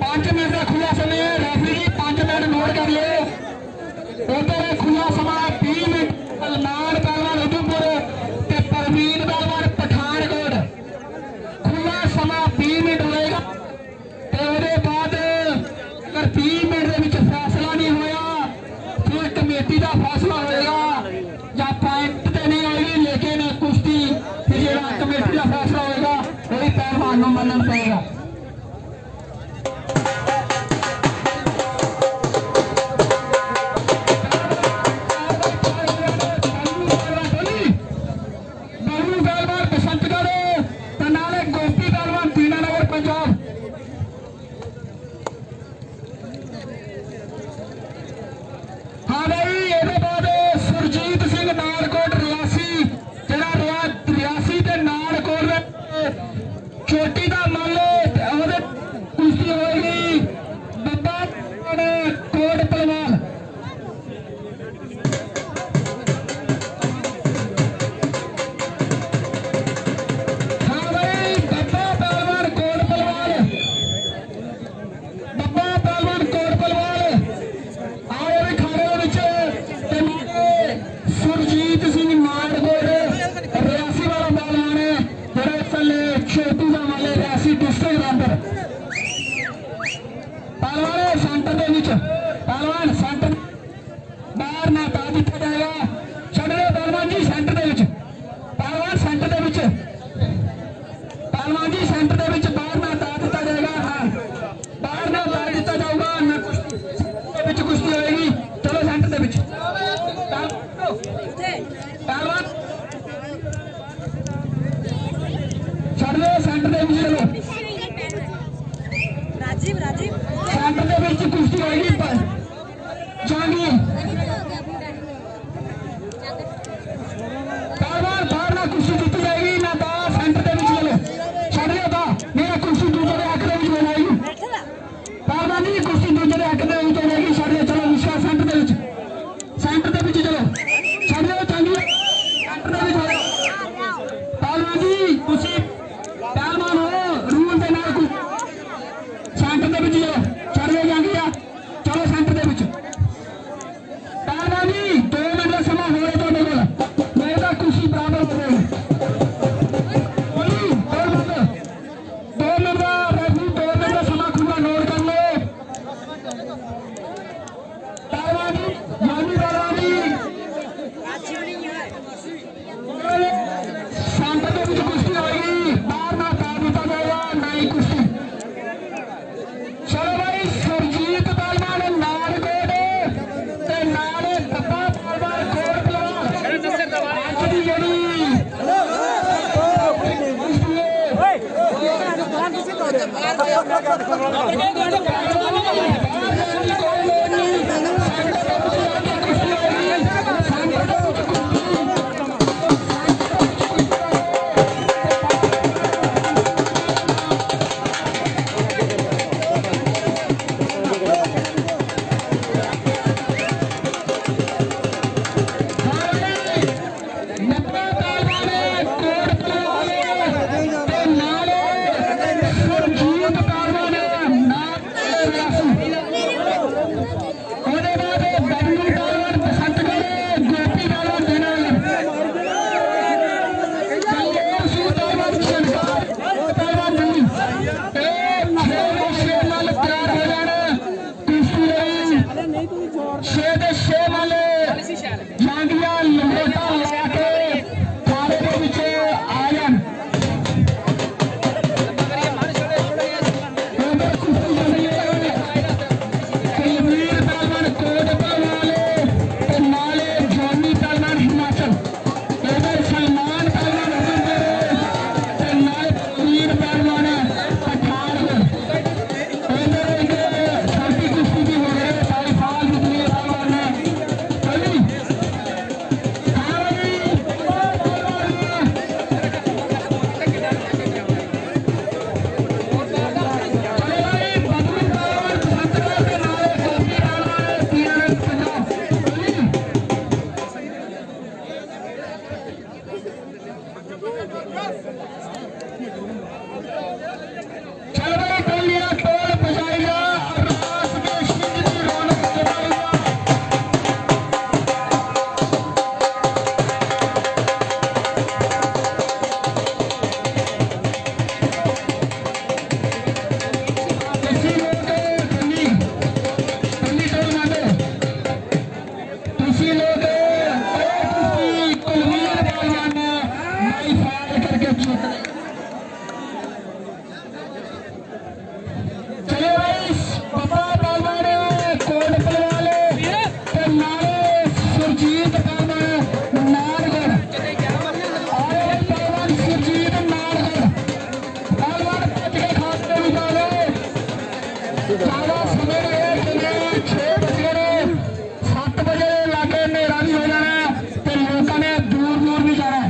5 ਮਿੰਟ ਦਾ ਖੁੱਲਾ ਸਮੇਂ ਹੈ। ਰੈਫਰੀ ਜੀ 5 ਮਿੰਟ ਨੋਟ ਕਰ ਲਿਓ। ਉਧਰ ਖੁੱਲਾ ਸਮਾਂ 20 ਮਿੰਟ। ਨਾਨ ਪਹਿਲਵਾਨ ਉਧਮਪੁਰ ਤੇ ਪ੍ਰਵੀਨ ਪਹਿਲਵਾਨ ਪਠਾਨਕੋਟ। ਖੁੱਲਾ ਸਮਾਂ 20 ਮਿੰਟ ਹੋਏਗਾ ਤੇ ਉਹਦੇ ਬਾਅਦ ਅਗਰ 30 ਮਿੰਟ ਦੇ ਵਿੱਚ ਫੈਸਲਾ ਨਹੀਂ ਹੋਇਆ ਫਿਰ ਕਮੇਟੀ ਦਾ ਫੈਸਲਾ ਹੋਏਗਾ ਜਾਂ ਪੁਆਇੰਟ ਤੇ ਨਹੀਂ ਹੋਏਗੀ, ਲੇਕਿਨ ਕੁਸ਼ਤੀ ਫਿਰ ਜਿਹੜਾ ਕਮੇਟੀ ਦਾ ਫੈਸਲਾ ਹੋਏਗਾ ਉਹੀ ਪਹਿਲਵਾਨ ਨੂੰ ਮੰਨਣਾ ਪਏਗਾ। ਛੋਟੀ ਦਾ ਮੰਨ ਲਓ ਉਹਦੇ ਕੁਸ਼ਤੀ ਹੋਏਗੀ ਬੱਬਾ ਕੋਟ ਪਹਿਲਵਾਨ। ਹਾਂ ਬਈ ਬੱਬਾ ਪਹਿਲਵਾਨ ਕੋਟ ਪਹਿਲਵਾਨ, ਬੱਬਾ ਪਹਿਲਵਾਨ ਕੋਟ ਪਹਿਲਵਾਨ ਆਏ ਵੀ ਖਾਣੇ ਦੇ ਵਿੱਚ ਤੇ ਸੁਰਜੀਤ ਸਿੰਘ ਮਾਨਕੋਟ ਰਿਆਸੀ ਵਾਲਾ ਪਹਿਲਵਾਨ ਹੈ ਜਿਹੜਾ ਥੱਲੇ ਛੋਟੀ ਦਾ ਵਾਲੇ ਰਿਆਸੀ ਡਿਸਟ੍ਰਿਕਟ ਦੇ ਅੰਦਰ ਪਹਿਲਵਾਨ ਸੈਂਟਰ ਦੇ ਵਿੱਚ ਪਹਿਲਵਾਨ ਸੈਂਟਰ ਬਾਹਰ ਨਾ ਪਾ ਦਿੱਤਾ ਜਾਏਗਾ। ਛੱਡ ਰਹੇ ਪਹਿਲਵਾਨ ਜੀ ਸੈਂਟਰ ਦੇ ਵਿੱਚ, ਪਹਿਲਵਾਨ ਸੈਂਟਰ ਦੇ ਵਿੱਚ, ਪਹਿਲਵਾਨ ਜੀ ਸੈਂਟਰ ਦੇ ਵਿੱਚ ਬਾਹਰ ਨਾ ਪਾ ਦਿੱਤਾ ਜਾਏਗਾ। ਹਾਂ ਬਾਹਰ ਨਾ ਪਾ ਦਿੱਤਾ ਜਾਊਗਾ ਨਾ ਕੁਸ਼ਤੀ ਵਿੱਚ ਕੁਸ਼ਤੀ ਹੋਏਗੀ। ਚਲੋ ਸੈਂਟਰ ਦੇ ਵਿੱਚ ਪਹਿਲਵਾਨ ਛੱਡ ਲਓ ਸੈਂਟਰ ਦੇ ਵਿੱਚ। ਚਲੋ राजीव राजीव ਸੈਂਟਰ ਦੇ ਵਿੱਚ ਕੁਸ਼ਤੀ ਹੋਏਗੀ। ਜਾਂਗੀ ਪਹਿਲਵਾਨ ਬਾਹਰ ਨਾ ਕੁਸ਼ਤੀ ਜਿੱਤੀ ਜਾਏਗੀ ਨਾ ਤਾਂ ਸੈਂਟਰ ਦੇ ਵਿੱਚ। ਚਲੋ ਛੱਡ ਲਿਓ ਤਾਂ ਮੇਰਾ ਕੁਸ਼ਤੀ ਦੂਜੇ ਦੇ ਹੱਕ ਦੇ ਵਿੱਚ ਹੋ ਜਾਏਗੀ। ਪਹਿਲਵਾਨ ਜੀ ਕੁਸ਼ਤੀ ਦੂਜੇ ਦੇ ਹੱਕ ਦੇ ਵਿੱਚ ਹੋ ਜਾਏਗੀ। ਛੱਡ ਲਿਓ ਚਲੋ ਵਿਸ਼ਾ ਸੈਂਟਰ ਦੇ ਵਿੱਚ, ਸੈਂਟਰ ਦੇ ਵਿੱਚ ਚਲੋ ਛੱਡ ਲਿਓ ਜਾਂਗੀ ਸੈਂਟਰ ਦੇ ਵਿੱਚ ਹੋ ਜਾਓ। ਪਹਿਲਵਾਨ ਜੀ ਤੁਸੀਂ ਪਹਿਲਵਾਨ ਹੋ ਰੂਲ ਦੇ ਨਾਲ ਸੈਂਟਰ ਦੇ ਵਿੱਚ ਚਲੋ ਛੱਡ ਲਿਓ ਜਾਂਗੀ ਆ। ਚਲੋ ਸੈਂਟਰ ਦੇ ਵਿੱਚ ਪਹਿਲਵਾਨ ਜੀ 2 ਮਿੰਟ ਦਾ ਸਮਾਂ ਹੋਇਆ ਤੁਹਾਡੇ ਕੋਲ। ਮੇਰੇ ਤਾਂ ਕੁਸ਼ਤੀ ਬਰਾਬਰ ਹੋ ਗਈ। ਬੋਲੀ 2 ਮਿੰਟ ਦਾ ਰੈਫਰੀ 2 ਮਿੰਟ ਦਾ ਸਮਾਂ ਖੁੱਲਾ ਨੋਟ ਕਰ ਲਓ। ਪਹਿਲਵਾਨ ਜੀ ਯਾਨੀ ਪਹਿਲਵਾਨ ਜੀ ਸੈਂਟਰ ਦੇ ਵਿੱਚ ਕੁਸ਼ਤੀ ਹੋਏਗੀ। ਬਾਹਰ ਨਾ ਪਾ ਦਿੱਤਾ ਜਾਏਗਾ ਨਾ ਹੀ ਕੁਸ਼ਤੀ। ਚਲੋ ਭਾਈ ਸੁਰਜੀਤ ਪਹਿਲਵਾਨ ਨਾਨਕੋਟ ਤੇ ਨਾਲ ਬੱਬਾ ਪਹਿਲਵਾਨ ਕੋਟ ਪਹਿਲਵਾਨ ਅੱਜ ਦੀ ਜਿਹੜੀ चल भाई टोलिया टोल बजाइया रास के सिंह की रौनक जगाइया। किसी लोग टोली टोल मांगो किसी लोग कुलवीर पहलवान माई फाड़ करके जीत रहे। चले भाई पप्पा पहलवान कोट पलवाले ते नाले सुरजीत पहलवान नारगढ़ आए पहलवान सुरजीत नारगढ़ पहलवान भज के खाते भी डाले ज्यादा सवेरे 6 बज गए 7 बजे लागे मेरा भी हो जाना ते लोगों ने दूर दूर भी जाना।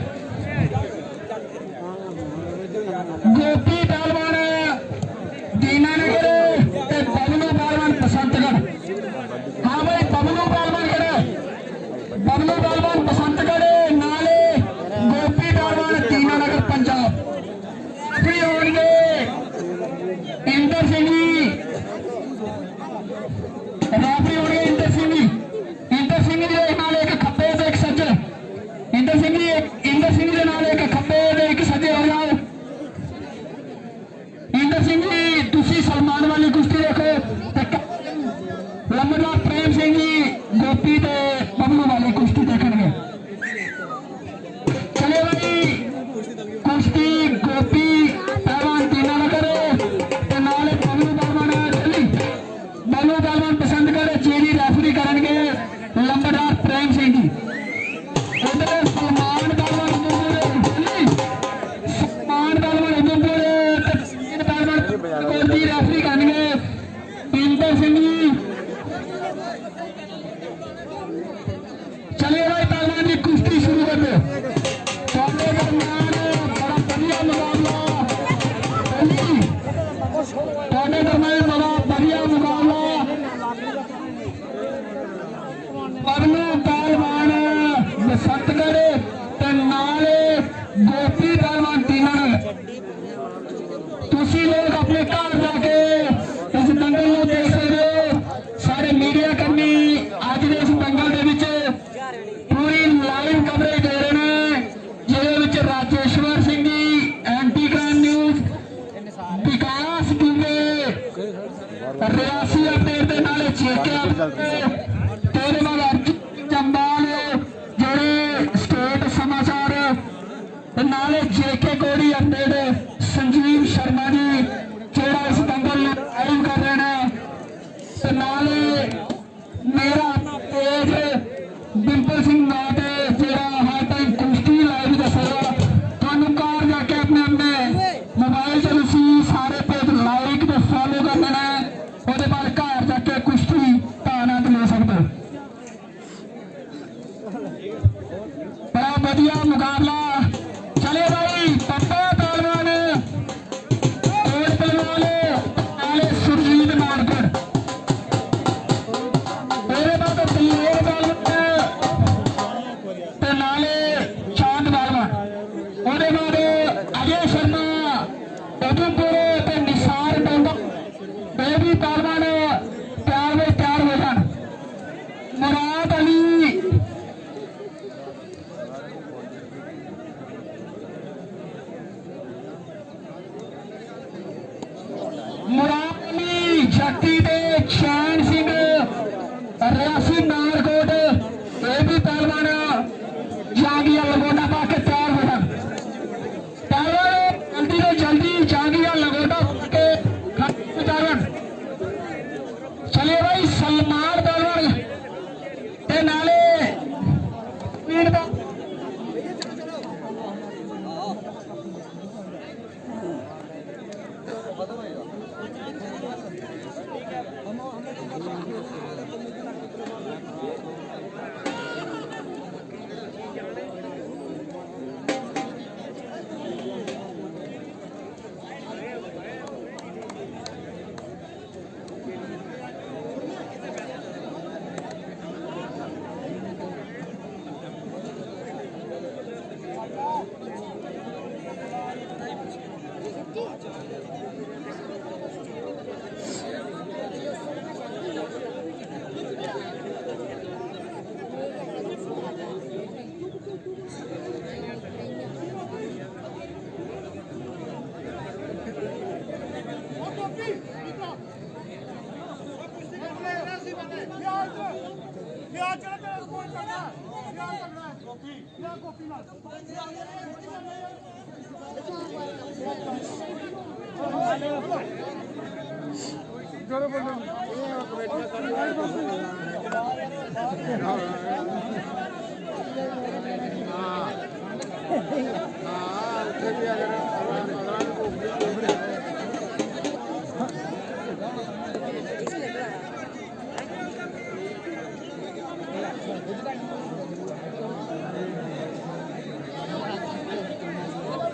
गोपी पहलवान दीनानगर ते बबलू पहलवान बसंतगढ़। हाँ भाई बबलू पहलवान बसंतगढ़ नाले गोपी पहलवान दीनानगर पंजाब। अपनी होंगे इंदर सिंह जी राफरी होंगे इंदर सिंह जी दे नाल एक खब्बे ते एक सज्जे इंदर सिंह जी दे नाल एक खब्बे ते एक सज्जे हो जाओ। इंदर सिंह जी तुसी सलमान वाली कुश्ती देखो लंबरदार प्रेम सिंह जी गोपी ते बबलू वाली कुश्ती देखेंगे। चले भाई कुश्ती गोपी पहलवान दीनानगर ते नाले बबलू पहलवान पसंद करे चेरी रेफरी करेंगे लंबरदार प्रेम सिंह जी। उधर सलमान पहलवान कोटी रेफरी करेंगे इंदर सिंह जी। चलिए भाई पहलवान जी कुश्ती शुरू कर दो। बड़ा बढ़िया मुकाबला बढ़िया मुकाबला बबलू पहलवान बसंतगढ़ ते नाले गोपी पहलवान दीनानगर। तुसी लोग अपने घर जाके इस दंगल को देख सकते हो। सारे मीडिया कर्मी अज के इस दंगल के पूरी लाइव कवरेज दे रहे हैं जिसे Rajeshwar Singh ji anti crime news Vikas Dubey Reasi update के नाले जेके तेरे बाद चंबाल जोड़े स्टेट समाचार नाले जेके कोड़ी अपडेट संजीव शर्मा जी जेड़ा इस दंगल लाइव कर रहे हैं ते नाले मेरा पेज डिंपल सिंह नाट जेड़ा हर टाइम कुश्ती लाइव दसेगा। तुहानू घर जाके अपने अपने मोबाइल च तुसी सारे पेज लाइक ते फॉलो कर लेना है। उसके बाद घर जाके कुश्ती का आनंद ले सकते हो। बड़ा बढ़िया मुकाबला। चले भाई पप्पा पहलवान कोट पलवाले नाले सुरजीत नारगढ़। मेरे बाद तलवार पहलवान ते नाले चांद पहलवान। उसके बाद अजय शर्मा उधमपुर ते निसार डोंगा बेबी पहलवान तैयार हो जान। मुराद अली शक्ति दे चैन सिंह रियासी नारकोट ये भी पहलवान जागिया लगोना पा के तैयार हो जान।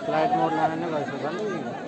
फ्लाइट मोड लाना नहीं वैसे बंद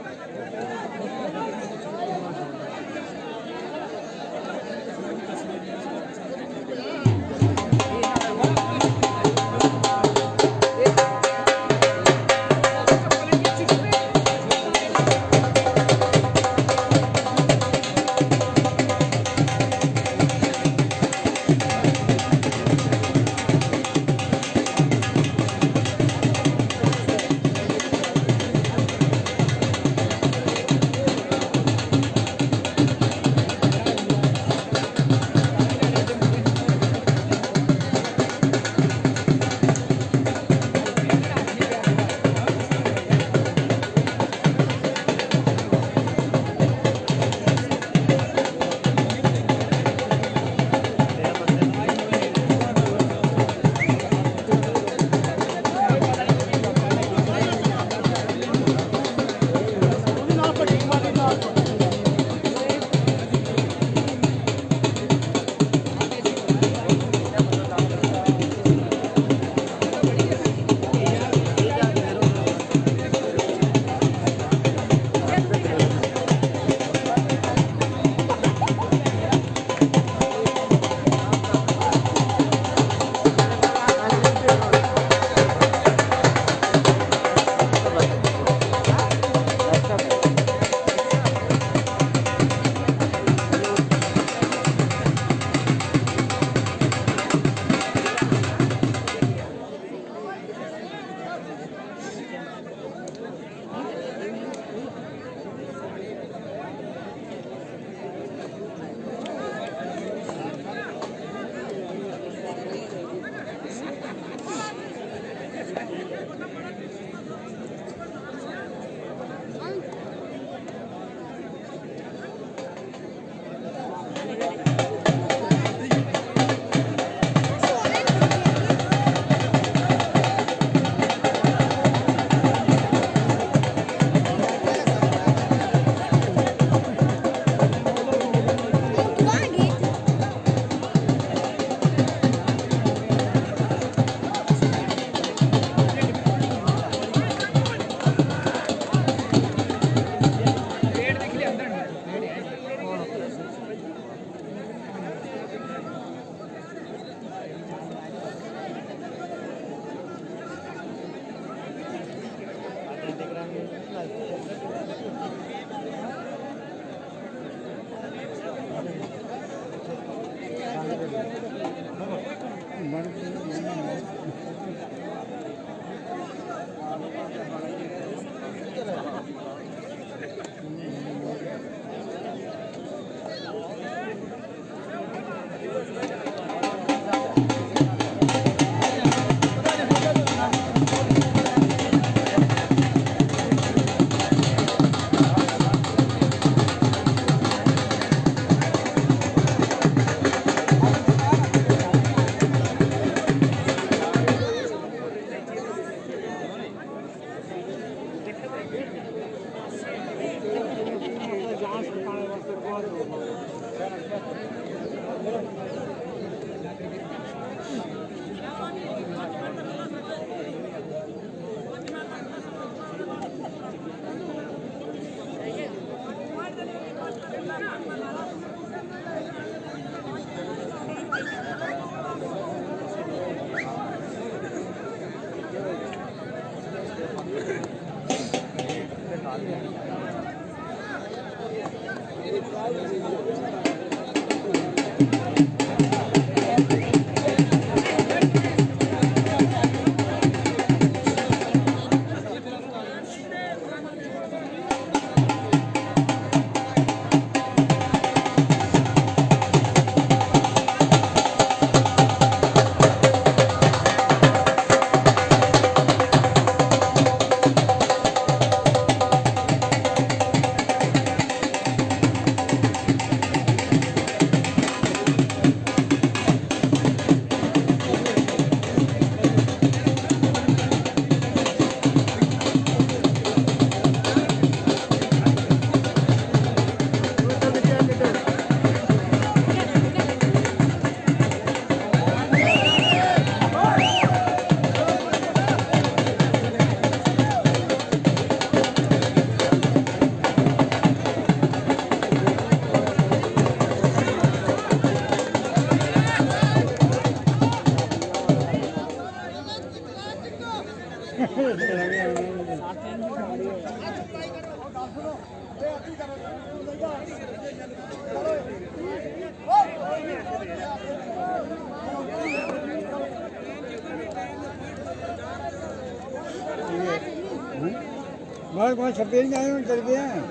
मैं 26 आए हूँ चल गए हैं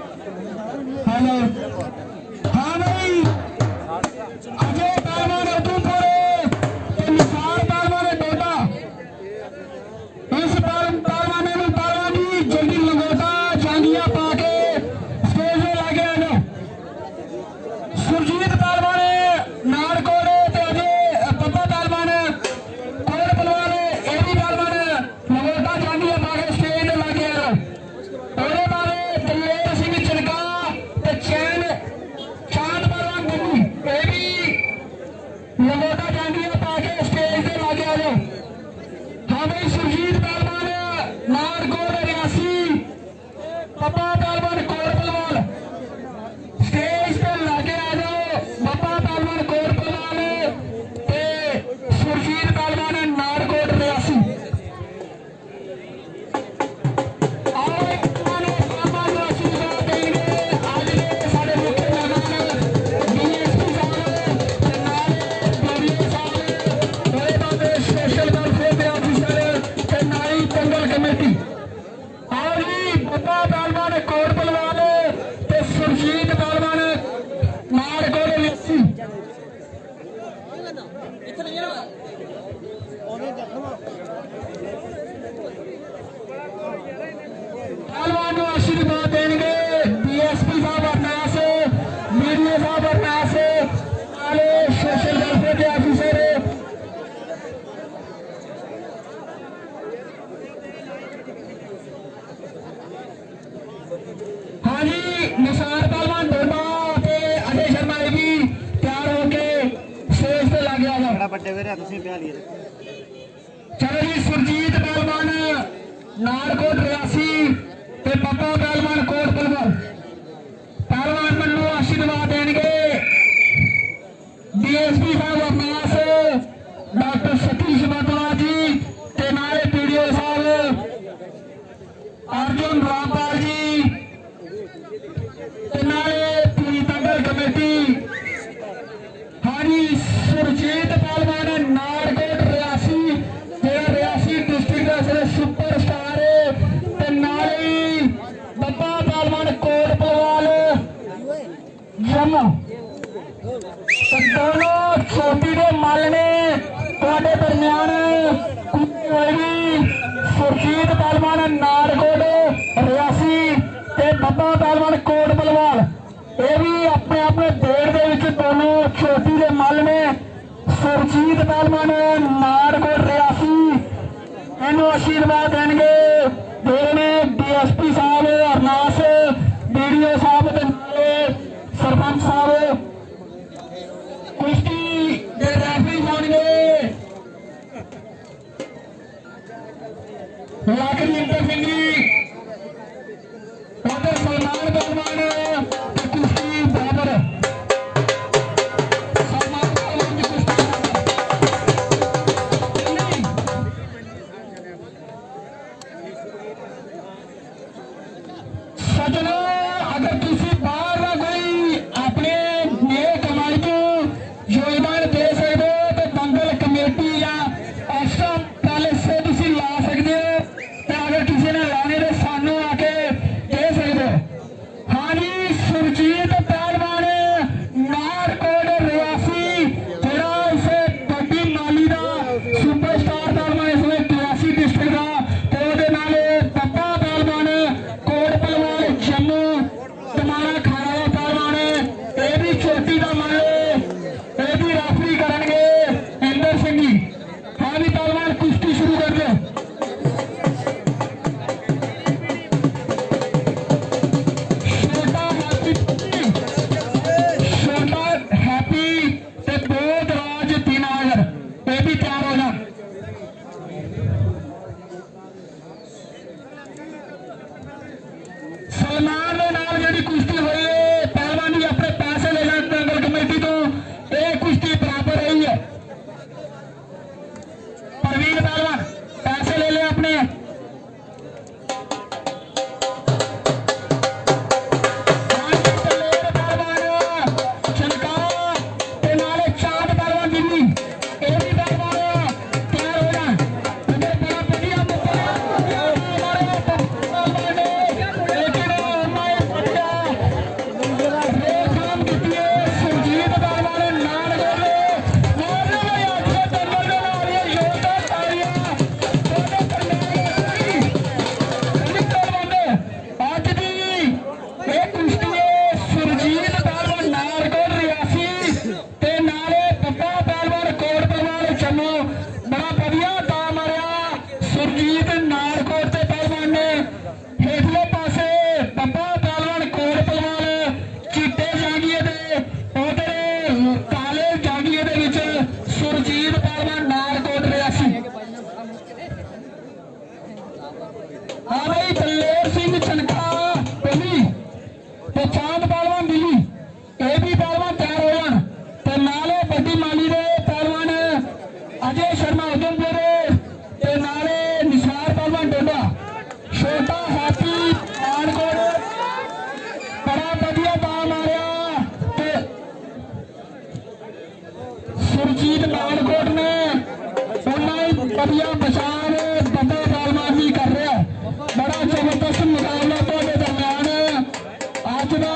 हेलो हाँ भाई अजय पहलवान उधमपुर निसार पहलवान डोडा इस पहलवान ने पहलवान जी जल्दी लगोटा जांगिया पाके स्टेज में लाके आ जाओ सुरजीत पहलवान नारकोड़े ते अजय पप्पा पहलवान कोड़ पहलवान एडी पहलवान लगोटा जांगिया पाके स्टेज में लाके आ जाओ ਉਹਦੇ ਬਾਰੇ ਦਲੇਰ ਸਿੰਘ ਚਨਕਾ ਤੇ ਚੈਨ ਚਾਂਦ ਪਰਵਾਨ ਗੁੱਗੂ ਇਹ ਵੀ ਲੰਗੋਟਾ ਜਾਂਦੀਆਂ ਪਾ ਕੇ ਸਟੇਜ ਤੇ ਲਾਗੇ ਆ ਜਾਓ ਹਾਂ ਬਈ ਸੁਰਜੀਤ ਪਹਿਲਵਾਨ ਨਾਰਕੋਟ ਰਿਆਸੀ ਪੱਪਾ ਪਹਿਲਵਾਨ ਕੋਟ ਪਹਿਲਵਾਨ ਸਟੇਜ ਤੇ ਲਾਗੇ ਆ ਜਾਓ ਪੱਪਾ ਪਹਿਲਵਾਨ ਕੋਟ ਪਹਿਲਵਾਨ ਤੇ ਸੁਰਜੀਤ ਪਹਿਲਵਾਨ ਨਾਰਕੋਟ ਰਿਆਸੀ कोट पहलवान ते सुरजीत पहलवान नारकोट रियासी पहलवान को आशीर्वाद देंगे डीएसपी साहब अरनास मीडिया साहब अरनास सारे सोशल वेलफेयर के ऑफिसर हाँ जी निसार पहलवान डोडा ते अजय शर्मा ये भी तैयार होके स्टेज पे लग गया था बड़े वीर तुम प्या लिए चलो जी सुरजीत पहलवान नारकोट रियासी ते पप्पा पहलवान कोट पहलवान पहलवान मनु आशीर्वाद देंगे डीएसपी साहब अरनास डॉक्टर सतीश बटवा जी ते नाले पीडीओ साहब अर्जुन रामपाल जी कमेटी हाँ जी सुरजीत पहलवान नारकोट रियासी जेड़ा रियासी डिस्ट्रिक्ट का सुपर स्टार है नाली बब्बा पहलवान कोट पहलवान जम्मू दोनों छोटी के मल ने थोड़े दरम्यान सुरजीत पहलवान नारकोट रियासी ते बब्बा पहलवान कोट पहलवान ये भी अपने अपने देर के दोनों छोटी के मल ने सुरजीत पहलवान नारकोट रियासी इन्हों आशीर्वाद देंगे देने डीएसपी साहब अरनास बीडीओ साहब सरपंच साहब कुश्ती के रेफरी होंगे लाकड़ी इंटर सिंह जी डॉक्टर सलमान पहलवान कुश्ती बराबर सलमान पहलवान की कुश्ती सजना अगर किसी बार ना कोई अपने नए कमाई को योगदान दे सकते हो तो दंगल कमेटी या एक्स्ट्रा पैलेस से तुम ला सकते हो तो अगर किसी ने लाने तो सानू आके दे सकते हो हाँ जी सुरजीत पहलवान नारकोट रियासी जरा इसे बड़ी माली का सुपरस्टार पहलवान इसमें रियासी डिस्ट्रिक्ट का तो नाले पप्पा पहलवान कोट पहलवान जम्मू तुम्हारा खाना का पहलवान ये भी चोटी का मन ये भी रेफरी करेंगे इंदर सिंह जी हाँ भी पहलवान कुश्ती शुरू कर दो छोटा हैप्पी ते बोध राज 3000 ये भी तैयार हो जाए सलमान के नाल जी कुश्ती हुई है पहलवान जी अपने पैसे ले जाए दंगल कमेटी तो सुरजीत मानकोट ने उन्हें बढ़िया बचाव बब्बा पहलवान जी कर रहा है। बड़ा जबरदस्त मुकाबला तो दरम्यान अज का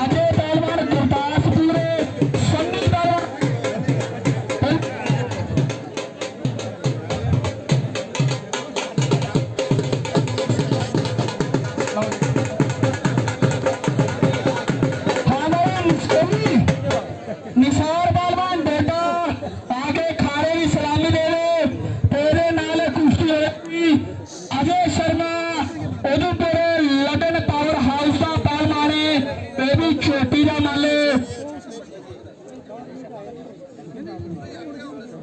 अजय पहलवान गुरदासपुर सन्नी निसार पहलवान बेटा आगे खारे की सलामी दे तेरे नाल कुश्ती होगी। Ajay Sharma Udhampur London power house का पहलवान है, ये भी चोटी का माले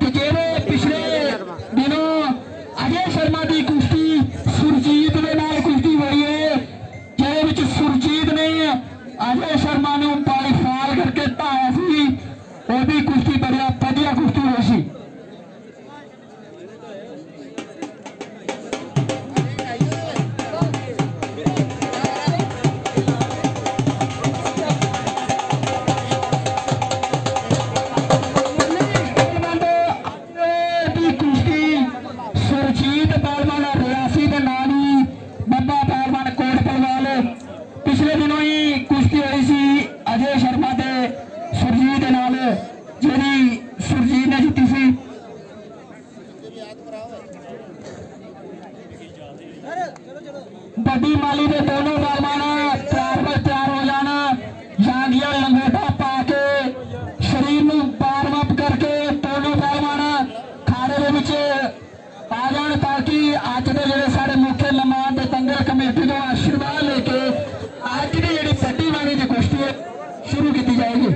जेरे पिछले दिनों अजय शर्मा की कुश्ती सुरजीत के नाल कुश्ती हुई है, जिहदे सुरजीत ने अजय शर्मा ने बाईफाल करके ढाया सी। वो भी कुश्ती बढ़िया बढ़िया कुश्ती हुई सी। सुरजीत पहलवान रियासी के नाल ही बब्बा पहलवान कोट पलवाल पिछले दिनों ही कुश्ती हुई सी अजय शर्मा के सुरजीत नाल, जी सुरजीत ने जीती सी। बड़ी माली के दोनों पहलवान तैयार हो जाना, जांगिया लंगोटा पा के शरीर में वार्म अप करके दोनों पहलवान खाड़े के विच आ जान ताकि अज के जो सारे मुख्य मेहमान दंगल कमेटी को आशीर्वाद लेके अज की जी बड़ी माली की कुश्ती शुरू की जाएगी।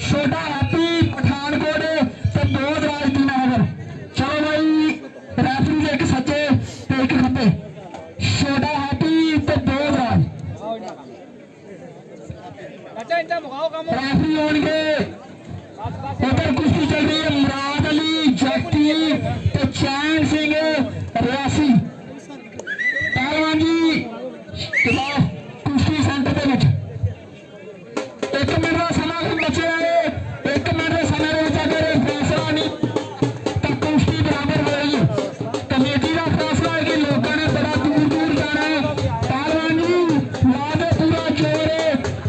छोटा हैप्पी पठानकोट ते दो दराज तीन नगर। चलो भाई रेफरी एक सच्चे ते एक खब्बे, छोटा हैप्पी ते दो दराज रेफरी होंगे। उधर कुश्ती चल रही है मुराद अली जैकी ते चैन सिंह रियासी पहलवान जी कुश्ती सेंटर के विच 1 मिनट का समा बचे है। 1 मिनट के समय अगर फैसला नहीं तो कुश्ती बराबर हो रही है। कमेटी का फैसला है कि लोगों ने बड़ा दूर दूर जाना है। पहलवान जी लादे पूरा जोर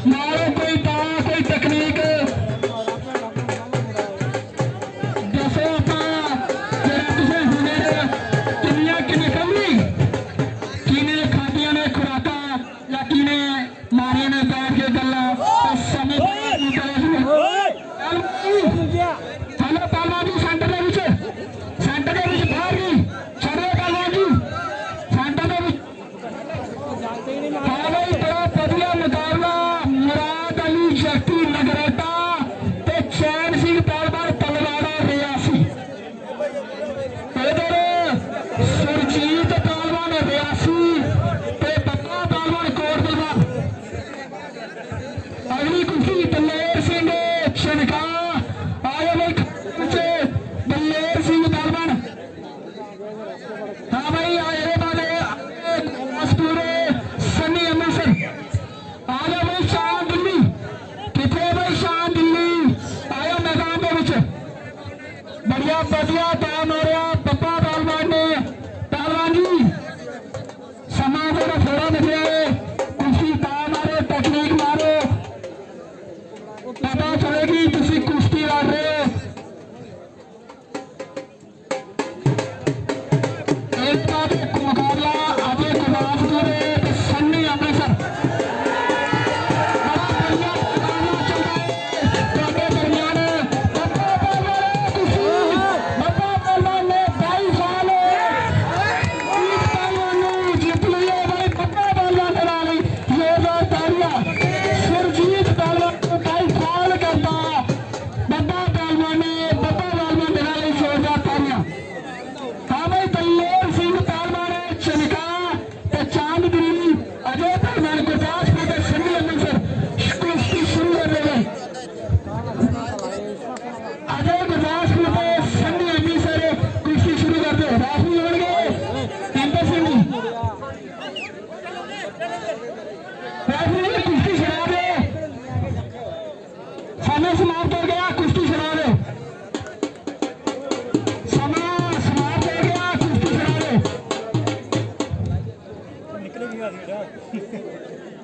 मारो कोई दावा कोई तकनीक दसो तुझे हुनर किनिया किने कमी किने खादिया ने खुराका या किने मारे ने बैठ के गला समय हेलो पहलवान जी सेंटर के बाहर नहीं छोड़ो पहलवान जी सेंटर के बड़ा बढ़िया मुकाबला मुराद अली जैकी नगरेटा ते चैन सिंह पहलवान तलवाड़ा रियासी। इधर सुरजीत पहलवान रियासी ते बब्बा पहलवान कोट पलवान। अगली कुश्ती दलेर सिंह शनका आए भाई दलेर सिंह पहलवान। हाँ भाई आए वाले सन्नी अमृतसर आया भाई शान दिल्ली कितने भाई शान दिल्ली आया मैदान के विच बढ़िया बढ़िया टाइम हो रहा। बब्बा पहलवान ने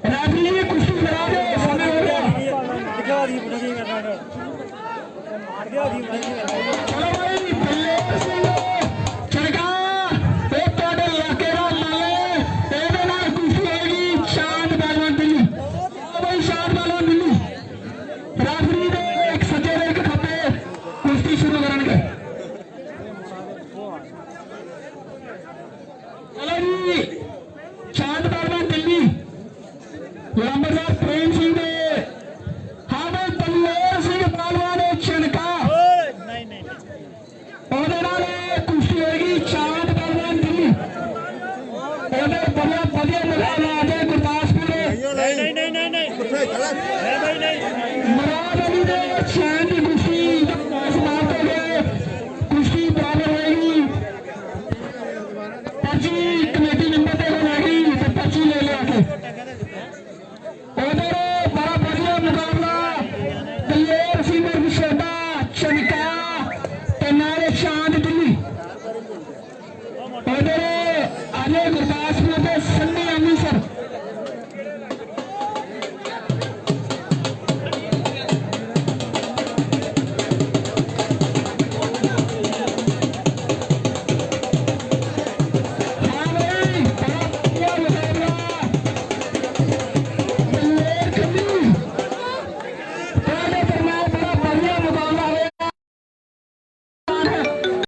रैफरी जी कुश्ती करा दे समय हो गया चलो भाई बल्लेर सिंह चरका ਇਹ ਤੁਹਾਡੇ ਇਲਾਕੇ ਦਾ ਨਾਲੇ ਇਹਦੇ ਨਾਲ ਕੁਸ਼ਤੀ ਹੋਏਗੀ ਸ਼ਾਨ ਪਹਿਲਵਾਨ ਦਿੱਲੀ ਉਹ ਬਈ ਸ਼ਾਨ ਪਹਿਲਵਾਨ ਦਿੱਲੀ ਰੈਫਰੀ ਦੇ ਇੱਕ ਸੱਜੇ ਦੇ ਇੱਕ ਖੱਬੇ ਕੁਸ਼ਤੀ ਸ਼ੁਰੂ ਕਰਨਗੇ चलो जी चांद पहलवान दिल्ली लंबरदार प्रेम सिंह दे हाँ भाई बल्लेर सिंह पहलवान चनका ਉਹਦੇ ਨਾਲ ਕੁਸ਼ਤੀ ਹੋਏਗੀ ਚਾਂਦ ਪਹਲਵਾਨ ਦਿੱਲੀ ਉਹਦੇ ਬੜਾ ਵਧੀਆ ਮੁਕਾਬਲਾ ਹੈ ਗੁਰਦਾਸਪੁਰ ਨਹੀਂ ਕਿੱਥੇ ਖੜਾ ਹੈ ਭਾਈ ਨਹੀਂ ਮਰਾਦ ਅਲੀ ਦੇ ਸ਼ਾਨ ਦੀ ਕੁਸ਼ਤੀ ਸਮਾਪਤ ਹੋ ਗਈ ਕੁਸ਼ਤੀ ਬਰਾਬਰ ਹੋਏਗੀ 25